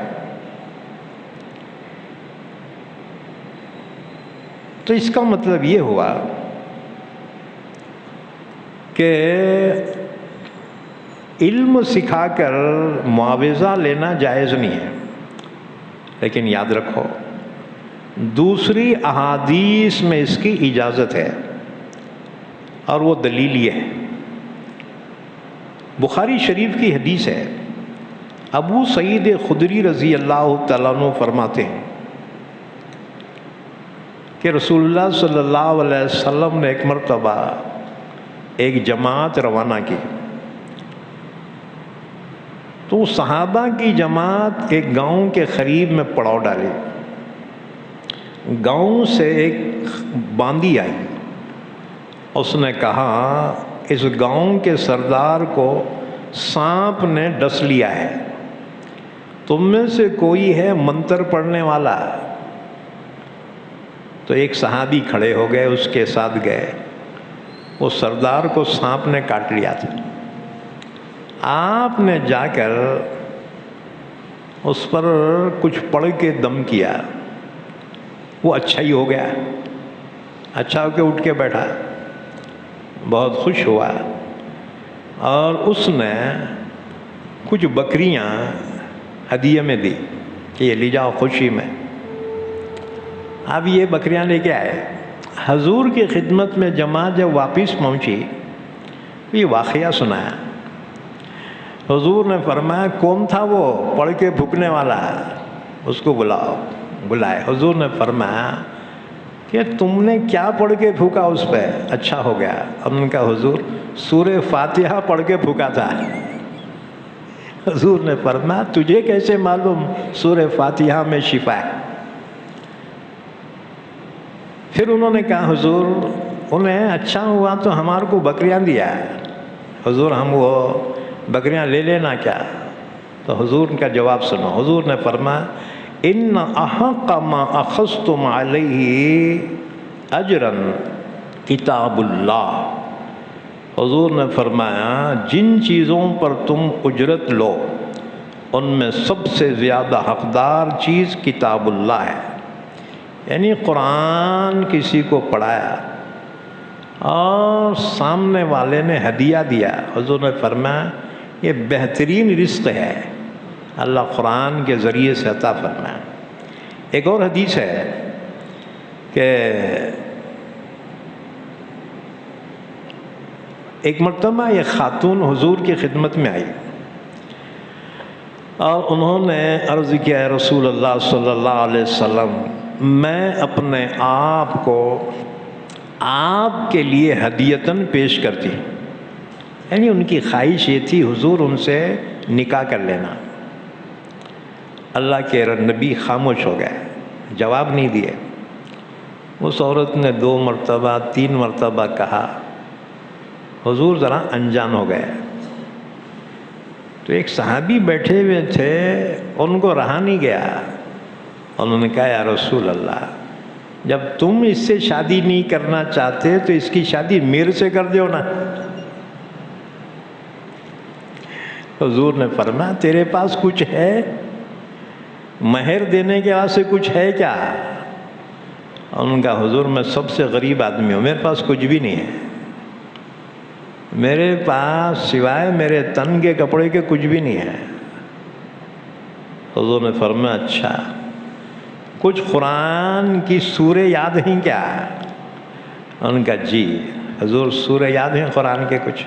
تو اس کا مطلب یہ ہوا کہ علم سکھا کر معاوضہ لینا جائز نہیں ہے، لیکن یاد رکھو دوسری احادیث میں اس کی اجازت ہے، اور وہ دلیل یہ ہے۔ بخاری شریف کی حدیث ہے، ابو سعید خدری رضی اللہ تعالیٰ عنہ فرماتے ہیں کہ رسول اللہ صلی اللہ علیہ وسلم نے ایک مرتبہ ایک جماعت روانہ کی، تو صحابہ کی جماعت ایک گاؤں کے قریب میں پڑاؤ ڈالی۔ گاؤں سے ایک باندی آئی، اس نے کہا اس گاؤں کے سردار کو سانپ نے ڈس لیا ہے، تم میں سے کوئی ہے منتر پڑھنے والا؟ تو ایک صحابی کھڑے ہو گئے، اس کے ساتھ گئے۔ وہ سردار کو سانپ نے کاٹ لیا تھا، آپ نے جا کر اس پر کچھ پڑھ کے دم کیا، وہ اچھا ہی ہو گیا، اچھا ہو کے اٹھ کے بیٹھا، بہت خوش ہوا، اور اس نے کچھ بکریاں ہدیے میں دی کہ یہ لے جاؤ خوشی میں۔ اب یہ بکریاں لے کے آئے، حضور کی خدمت میں جماعت جب واپس پہنچی یہ واقعہ سنایا۔ حضور نے فرمایا کون تھا وہ پڑھ کے پھونکنے والا؟ اس کو بلاؤ۔ بلائے، حضور نے فرمایا کہ تم نے کیا پڑھ کے پھونکا اس پہ اچھا ہو گیا؟ ہم نے کہا حضور سورہ فاتحہ پڑھ کے پھونکا تھا۔ حضور نے فرمایا تجھے کیسے معلوم سورہ فاتحہ میں شفا ہے؟ پھر انہوں نے کہا حضور انہیں اچھا ہوا تو ہمارے کو بکریاں دیا ہے، حضور ہم وہ بکریاں لے لینا کیا؟ تو حضور کا جواب سنو، حضور نے فرمایا ان احق ما اخذتم علیہ اجرا کتاب اللہ۔ حضور نے فرمایا جن چیزوں پر تم اجرت لو ان میں سب سے زیادہ حقدار چیز کتاب اللہ ہے، یعنی قرآن کسی کو پڑھایا اور سامنے والے نے ہدیہ دیا، حضور نے فرمایا یہ بہترین رزق ہے، اللہ قرآن کے ذریعے سے عطا فرمایا۔ ایک اور حدیث ہے کہ ایک مرتبہ ایک خاتون حضور کی خدمت میں آئی اور انہوں نے عرض کیا رسول اللہ صلی اللہ علیہ وسلم میں اپنے آپ کو آپ کے لیے ہدیتاً پیش کرتی، یعنی ان کی خواہش یہ تھی حضور ان سے نکاح کر لینا۔ اللہ کے نبی خاموش ہو گئے، جواب نہیں دیے۔ اس عورت نے 2 مرتبہ 3 مرتبہ کہا، حضور ذرا انجان ہو گئے۔ تو ایک صحابی بیٹھے ہوئے تھے، ان کو رہا نہیں گیا، انہوں نے کہا یا رسول اللہ جب تم اس سے شادی نہیں کرنا چاہتے تو اس کی شادی میرے سے کر دیو نا۔ حضور نے فرمایا تیرے پاس کچھ ہے؟ مہر دینے کے واسطے کچھ ہے کیا؟ ان کا حضور میں سب سے غریب آدمی ہوں، میرے پاس کچھ بھی نہیں ہے، میرے پاس سوائے میرے تن کے کپڑے کے کچھ بھی نہیں ہے۔ حضور نے فرمایا اچھا کچھ قرآن کی سورے یاد ہیں کیا؟ ان کا جی حضور سورے یاد ہیں قرآن کے کچھ؟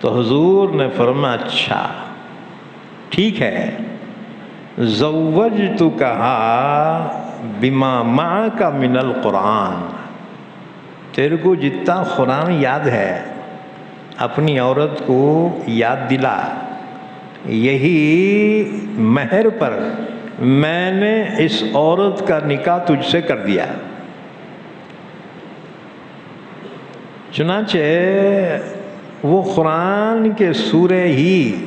تو حضور نے فرمایا اچھا ٹھیک ہے، زوجتکہا بما معک من القرآن، تیرے کو جتنا قرآن یاد ہے اپنی عورت کو یاد دلا، یہی مہر پر میں نے اس عورت کا نکاح تجھ سے کر دیا۔ چنانچہ وہ قرآن کے سورے ہی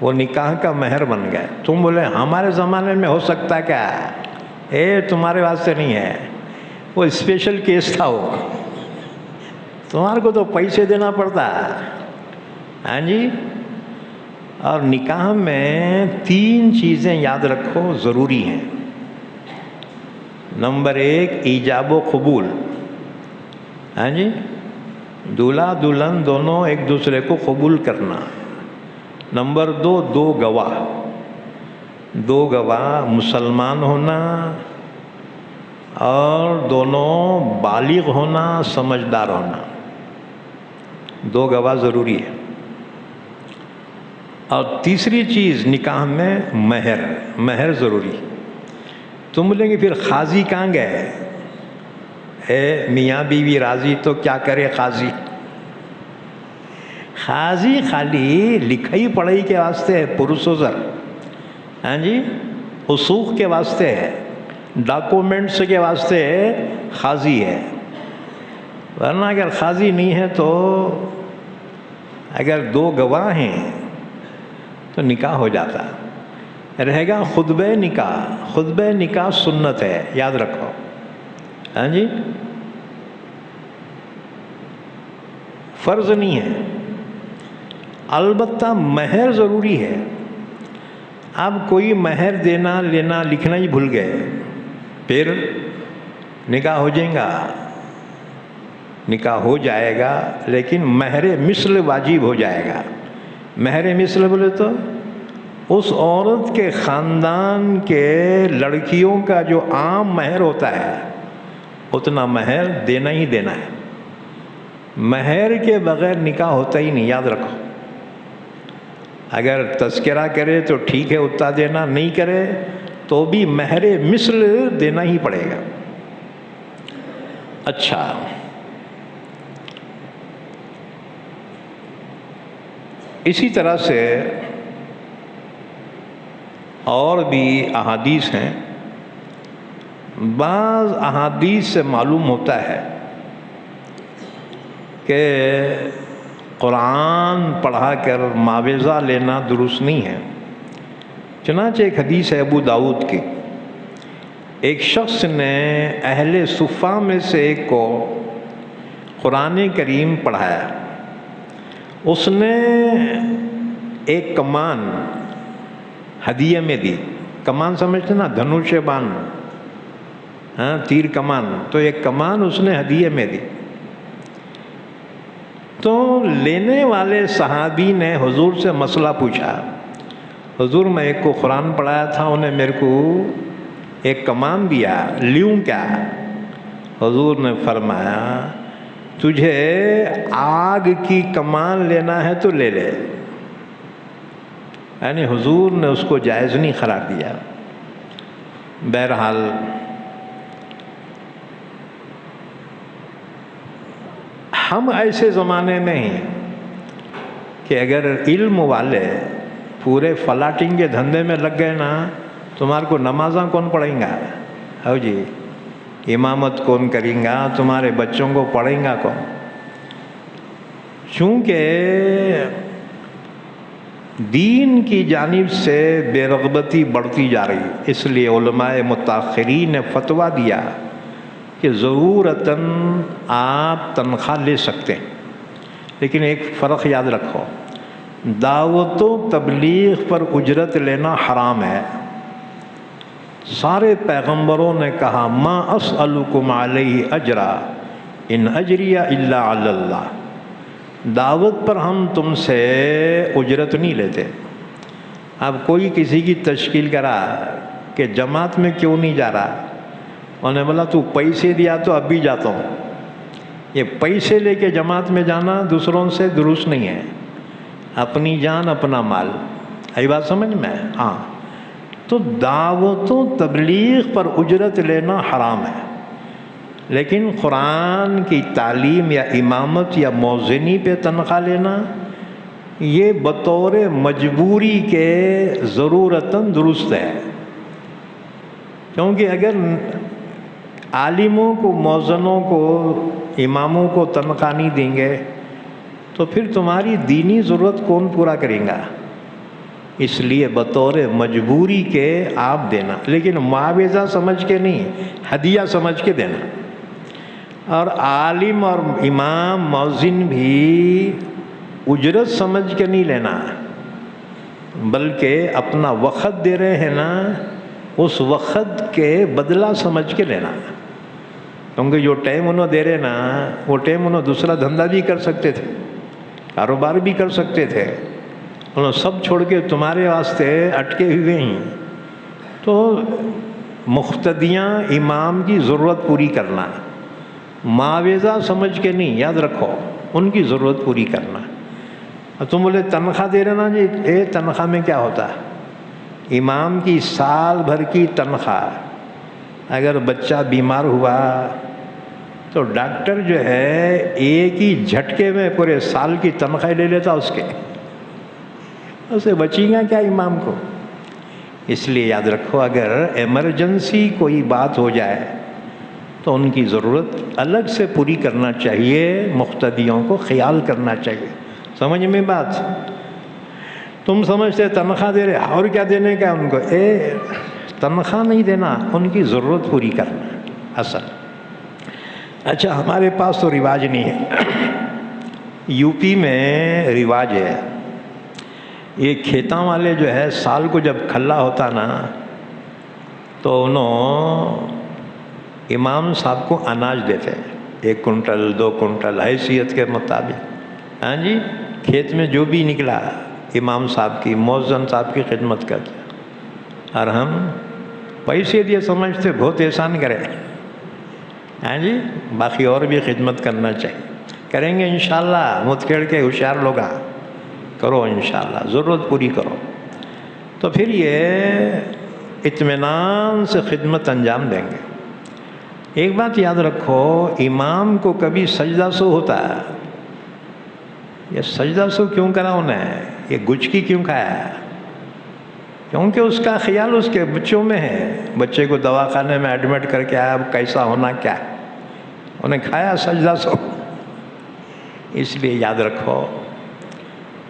وہ نکاح کا مہر بن گئے۔ تم بولے ہمارے زمانے میں ہو سکتا کیا؟ تمہارے واسطے نہیں ہے، وہ اسپیشل کیس تھا، وہ تمہارے کو تو پیسے دینا پڑتا۔ ہاں جی، اور نکاح میں 3 چیزیں یاد رکھو ضروری ہیں۔ نمبر 1 ایجاب و قبول، ہاں جی، دولہا دلہن دونوں ایک دوسرے کو قبول کرنا۔ نمبر 2 2 گواہ، 2 گواہ مسلمان ہونا اور دونوں بالغ ہونا، سمجھدار ہونا، 2 گواہ ضروری ہے۔ اور تیسری چیز نکاح میں مہر ضروری۔ تم بولیں گے پھر قاضی کہاں گئے؟ میاں بیوی راضی تو کیا کرے قاضی؟ قاضی خالی لکھائی پڑھائی کے واسطے ہے، پروسیجر، ہاں جی، حقوق کے واسطے ہے، ڈاکومنٹس کے واسطے قاضی ہے۔ ورنہ اگر قاضی نہیں ہے تو اگر 2 گواہ ہیں تو نکاح ہو جاتا رہے گا۔ خطبہ نکاح سنت ہے، یاد رکھو، ہاں جی، فرض نہیں ہے۔ البتہ مہر ضروری ہے۔ اب کوئی مہر دینا لینا لکھنا ہی بھول گئے، پھر نکاح ہو جائے گا، نکاح ہو جائے گا لیکن مہر مثل واجب ہو جائے گا۔ مہر مثل بولے تو اس عورت کے خاندان کے لڑکیوں کا جو عام مہر ہوتا ہے اتنا مہر دینا ہی دینا ہے۔ مہر کے بغیر نکاح ہوتا ہی نہیں، یاد رکھو۔ اگر تذکرہ کرے تو ٹھیک ہے اتنا دینا، نہیں کرے تو بھی مہر مثل دینا ہی پڑے گا۔ اچھا، اسی طرح سے اور بھی احادیث ہیں۔ بعض احادیث سے معلوم ہوتا ہے کہ قرآن پڑھا کر معاوضہ لینا درست نہیں ہے۔ چنانچہ ایک حدیث ہے ابو داؤد کی، ایک شخص نے اہل صفہ میں سے ایک کو قرآن کریم پڑھایا۔ اس نے ایک کمان ہدیے میں دی۔ کمان سمجھتے نا، دھنوش بان، ہاں، تیر کمان، تو ایک کمان اس نے ہدیے میں دی۔ تو لینے والے صحابی نے حضور سے مسئلہ پوچھا، حضور میں ایک کو قرآن پڑھایا تھا، انہیں میرے کو ایک کمان دیا، لیوں کیا؟ حضور نے فرمایا تجھے آگ کی کمان لینا ہے تو لے لے، یعنی حضور نے اس کو جائز نہیں قرار دیا۔ بہرحال ہم ایسے زمانے میں ہیں کہ اگر علم والے پورے فلاٹنگ کے دھندے میں لگ گئے نا، تمہارے کو نمازاں کون پڑھیں گا؟ ہو جی، امامت کون کریں گا؟ تمہارے بچوں کو پڑھیں گا کون؟ چونکہ دین کی جانب سے بے رغبتی بڑھتی جا رہی، اس لیے علماء متاخرین نے فتویٰ دیا کہ ضرورتاً آپ تنخواہ لے سکتے ہیں، لیکن ایک فرق یاد رکھو، دعوت و تبلیغ پر اجرت لینا حرام ہے۔ سارے پیغمبروں نے کہا ما اسألکم علیہ اجرا ان اجریہ الا علی اللہ، دعوت پر ہم تم سے اجرت نہیں لیتے۔ اب کوئی کسی کی تشکیل کرا کہ جماعت میں کیوں نہیں جا رہا، انہوں نے بولا تو پیسے دیا تو اب بھی جاتا ہوں۔ یہ پیسے لے کے جماعت میں جانا دوسروں سے درست نہیں ہے، اپنی جان اپنا مال، آئی بات سمجھ میں؟ ہاں، تو دعوت و تبلیغ پر اجرت لینا حرام ہے، لیکن قرآن کی تعلیم یا امامت یا موذنی پہ تنخواہ لینا یہ بطور مجبوری کے ضرورتاً درست ہے، کیونکہ اگر عالموں کو، موذنوں کو، اماموں کو تنخواہ نہیں دیں گے تو پھر تمہاری دینی ضرورت کون پورا کرے گا؟ اس لیے بطور مجبوری کے آپ دینا، لیکن معاوضہ سمجھ کے نہیں، ہدیہ سمجھ کے دینا۔ اور عالم اور امام موذن بھی اجرت سمجھ کے نہیں لینا، بلکہ اپنا وقت دے رہے ہیں نا، اس وقت کے بدلہ سمجھ کے لینا، کیونکہ جو ٹائم انہوں دے رہے نا وہ ٹائم انہوں دوسرا دھندا بھی کر سکتے تھے، کاروبار بھی کر سکتے تھے، انہوں سب چھوڑ کے تمہارے واسطے اٹکے ہوئے ہیں۔ تو مقتدیاں امام کی ضرورت پوری کرنا، معاوضہ سمجھ کے نہیں، یاد رکھو ان کی ضرورت پوری کرنا۔ اور تم بولے تنخواہ دے رہے نا جی، تنخواہ میں کیا ہوتا ہے؟ امام کی سال بھر کی تنخواہ، اگر بچہ بیمار ہوا تو ڈاکٹر جو ہے ایک ہی جھٹکے میں پورے سال کی تنخواہ لے لیتا اس کے، اسے بچی گا کیا امام کو؟ اس لیے یاد رکھو اگر ایمرجنسی کوئی بات ہو جائے تو ان کی ضرورت الگ سے پوری کرنا چاہیے، مقتدیوں کو خیال کرنا چاہیے۔ سمجھ میں بات؟ تم سمجھتے تنخواہ دے رہے، اور کیا دینے کا ان کو؟ تنخواہ نہیں دینا، ان کی ضرورت پوری کرنا اصل۔ اچھا، ہمارے پاس تو رواج نہیں ہے، یو پی میں رواج ہے، یہ کھیتاں والے جو ہے سال کو جب کھلا ہوتا نا تو انہوں امام صاحب کو اناج دیتے، 1 کنٹل 2 کنٹل حیثیت کے مطابق، ہاں جی، کھیت میں جو بھی نکلا امام صاحب کی، موذن صاحب کی خدمت کرتے، اور ہم پیسے دیے سمجھتے بہت احسان کرے، ہاں جی، باقی اور بھی خدمت کرنا چاہیے، کریں گے انشاءاللہ، متکڑ کے ہوشیار لوگ کرو انشاءاللہ، ضرورت پوری کرو، تو پھر یہ اطمینان سے خدمت انجام دیں گے۔ ایک بات یاد رکھو، امام کو کبھی سجدہ سو ہوتا ہے، یہ سجدہ سو کیوں کرا انہیں، یہ گچکی کیوں کھایا؟ کیونکہ اس کا خیال اس کے بچوں میں ہے، بچے کو دواخانے میں ایڈمٹ کر کے آیا، اب کیسا ہونا کیا ہے، انہیں کھایا سجدہ سو۔ اس لیے یاد رکھو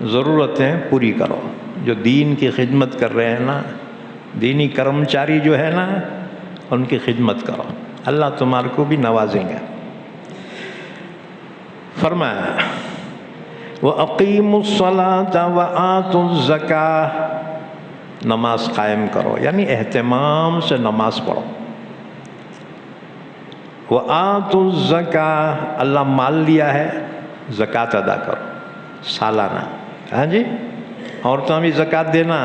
ضرورتیں پوری کرو، جو دین کی خدمت کر رہے ہیں نا، دینی کرمچاری جو ہے نا، ان کی خدمت کرو، اللہ تمہارے کو بھی نوازیں گے۔ فرمایا وَأَقِيمُوا الصَّلَاةَ وَآتُوا الزَّكَاةَ، نماز قائم کرو، یعنی اہتمام سے نماز پڑھو۔ وَآتُوا الزَّكَاةَ، اللہ مال دیا ہے، زکوٰۃ ادا کرو سالانہ، ہاں جی، عورتوں بھی زکوٰۃ دینا،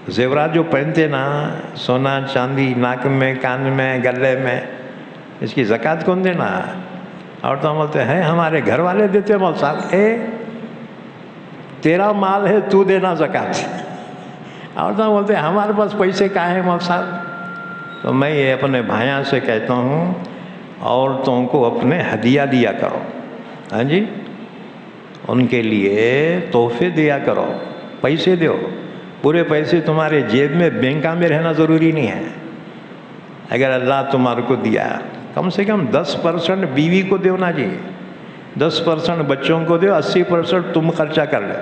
زیورات جو پہنتے نا، سونا چاندی، ناک میں، کان میں، گلے میں، اس کی زکوٰۃ کون دینا؟ عورتوں بولتے ہیں ہمارے گھر والے دیتے ہیں، مول صاحب تیرا مال ہے تو دینا زکوٰۃ۔ عورتوں بولتے ہیں ہمارے پاس پیسے کہاں ہیں مول صاحب؟ تو میں یہ اپنے بھائیاں سے کہتا ہوں، عورتوں کو اپنے ہدیہ دیا کرو، ہاں جی، ان کے لیے تحفے دیا کرو، پیسے دیو، پورے پیسے تمہارے جیب میں بینکا میں رہنا ضروری نہیں ہے۔ اگر اللہ تمہارے کو دیا، کم سے کم 10% بیوی کو دیو نا جی، 10% بچوں کو دیو، 80% تم خرچہ کر لو،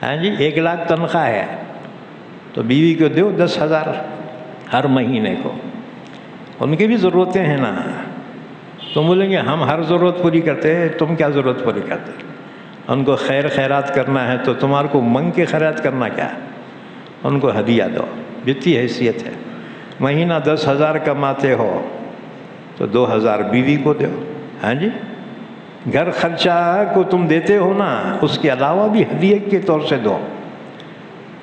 ہاں جی، 1 لاکھ تنخواہ ہے تو بیوی کو دیو 10,000 ہر مہینے کو، ان کی بھی ضرورتیں ہیں نا۔ تم بولیں گے ہم ہر ضرورت پوری کرتے ہیں، تم کیا ضرورت پوری کرتے؟ ان کو خیر خیرات کرنا ہے تو تمہارے کو منگ کے خیرات کرنا کیا ہے؟ ان کو ہدیہ دو جتنی حیثیت ہے. مہینہ 10,000 کماتے ہو تو 2,000 بیوی کو دو. ہاں جی، گھر خرچہ کو تم دیتے ہو نا، اس کے علاوہ بھی ہدیہ کے طور سے دو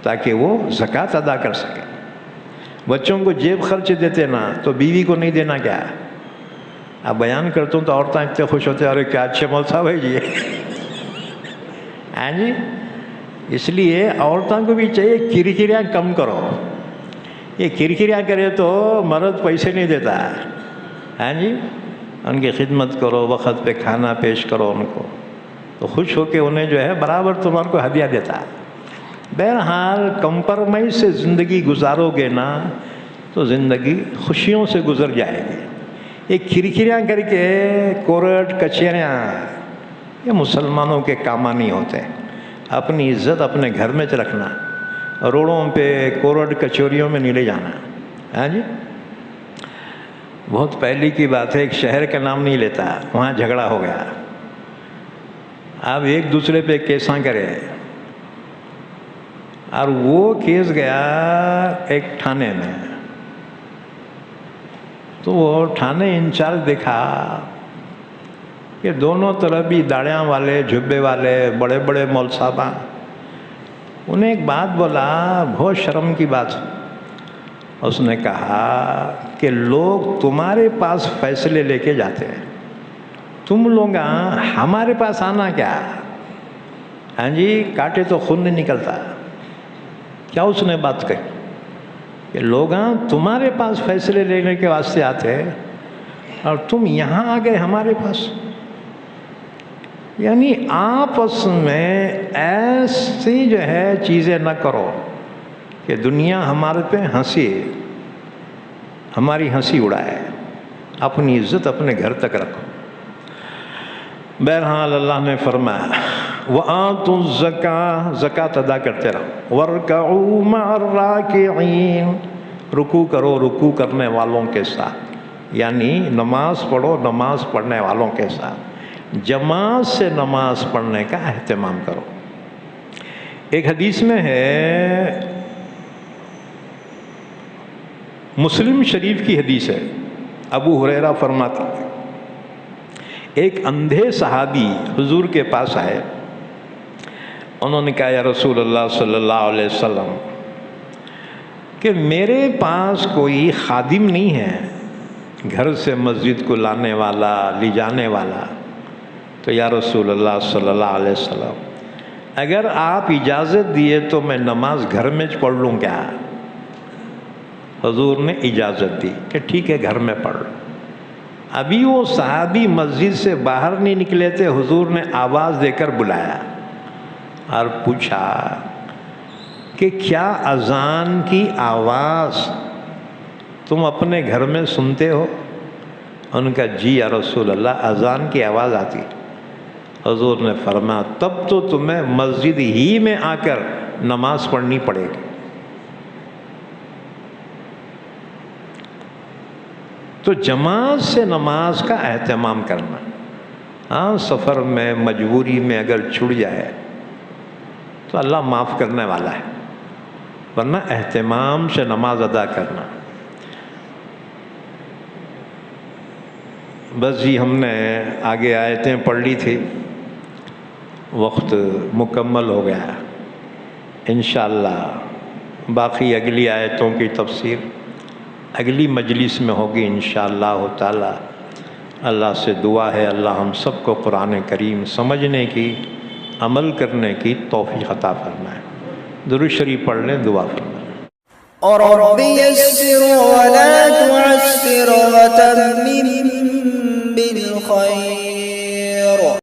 تاکہ وہ زکوٰۃ ادا کر سکے. بچوں کو جیب خرچ دیتے نا تو بیوی کو نہیں دینا کیا؟ اب بیان کرتا ہوں تو عورتیں اتنے خوش ہوتے ہیں، ارے کیا اچھے مول صاحب ہے جی. ہاں جی، اس لیے عورتوں کو بھی چاہیے کرکریاں کم کرو. یہ کرکریاں کرے تو مرد پیسے نہیں دیتا. ہاں جی، ان کی خدمت کرو، وقت پہ کھانا پیش کرو ان کو، تو خوش ہو کے انہیں جو ہے برابر تمہارے کو ہدیہ دیتا. بہرحال کمپرمائز سے زندگی گزارو گے نا تو زندگی خوشیوں سے گزر جائے گی. یہ کرکریاں کر کے کورٹ کچہریاں یہ مسلمانوں کے کام نہیں ہوتے. اپنی عزت اپنے گھر میں رکھنا، روڈوں پہ کورٹ کچہریوں میں نہیں لے جانا. ہاں جی، بہت پہلے کی بات ہے، ایک شہر کا نام نہیں لیتا، وہاں جھگڑا ہو گیا. اب ایک دوسرے پہ کیساں کرے، اور وہ کیس گیا ایک تھانے میں. تو وہ تھانے انچارج دیکھا کہ دونوں طرف بھی داڑیاں والے، جھبے والے، بڑے بڑے مول صاحب. انہیں ایک بات بولا، بہت شرم کی بات. اس نے کہا کہ لوگ تمہارے پاس فیصلے لے کے جاتے ہیں، تم لوگ ہمارے پاس آنا کیا؟ ہاں جی، کاٹے تو خون نہیں نکلتا. کیا اس نے بات کہی کہ لوگ تمہارے پاس فیصلے لینے کے واسطے آتے اور تم یہاں آ گئے ہمارے پاس. یعنی آپس میں ایسی جو ہے چیزیں نہ کرو کہ دنیا ہمارے پہ ہنسی، ہماری ہنسی اڑائے. اپنی عزت اپنے گھر تک رکھو. بہرحال اللہ نے فرمایا وَآتُوا الزَّكَاةَ، زکوٰۃ ادا کرتے رہو. وَارْكَعُوا مَعَ الرَّاكِعِينَ، رکوع کرو رکوع کرنے والوں کے ساتھ. یعنی نماز پڑھو نماز پڑھنے والوں کے ساتھ. جماعت سے نماز پڑھنے کا اہتمام کرو. ایک حدیث میں ہے، مسلم شریف کی حدیث ہے، ابو ہریرہ فرماتے ہیں ایک اندھے صحابی حضور کے پاس آئے. انہوں نے کہا یا رسول اللہ صلی اللہ علیہ وسلم کہ میرے پاس کوئی خادم نہیں ہے، گھر سے مسجد کو لانے والا، لے جانے والا. تو یا رسول اللہ صلی اللہ علیہ وسلم اگر آپ اجازت دیے تو میں نماز گھر میں پڑھ لوں کیا؟ حضور نے اجازت دی کہ ٹھیک ہے گھر میں پڑھ لو. ابھی وہ صحابی مسجد سے باہر نہیں نکلے تھے، حضور نے آواز دے کر بلایا اور پوچھا کہ کیا اذان کی آواز تم اپنے گھر میں سنتے ہو؟ ان کا جی یا رسول اللہ اذان کی آواز آتی. حضور نے فرمایا تب تو تمہیں مسجد ہی میں آ کر نماز پڑھنی پڑے گی. تو جماعت سے نماز کا اہتمام کرنا. ہاں سفر میں مجبوری میں اگر چھوٹ جائے تو اللہ معاف کرنے والا ہے، ورنہ اہتمام سے نماز ادا کرنا. بس جی ہم نے آگے آیتیں پڑھ لی تھی، وقت مکمل ہو گیا. انشاءاللہ باقی اگلی آیتوں کی تفسیر اگلی مجلس میں ہوگی انشاءاللہ تعالی. اللہ سے دعا ہے اللہ ہم سب کو قرآن کریم سمجھنے کی، عمل کرنے کی توفیق عطا فرمائے. درود شریف پڑھ لیں، دعا فرمائیں. رب يسر ولا تعسر وتمم بالخير.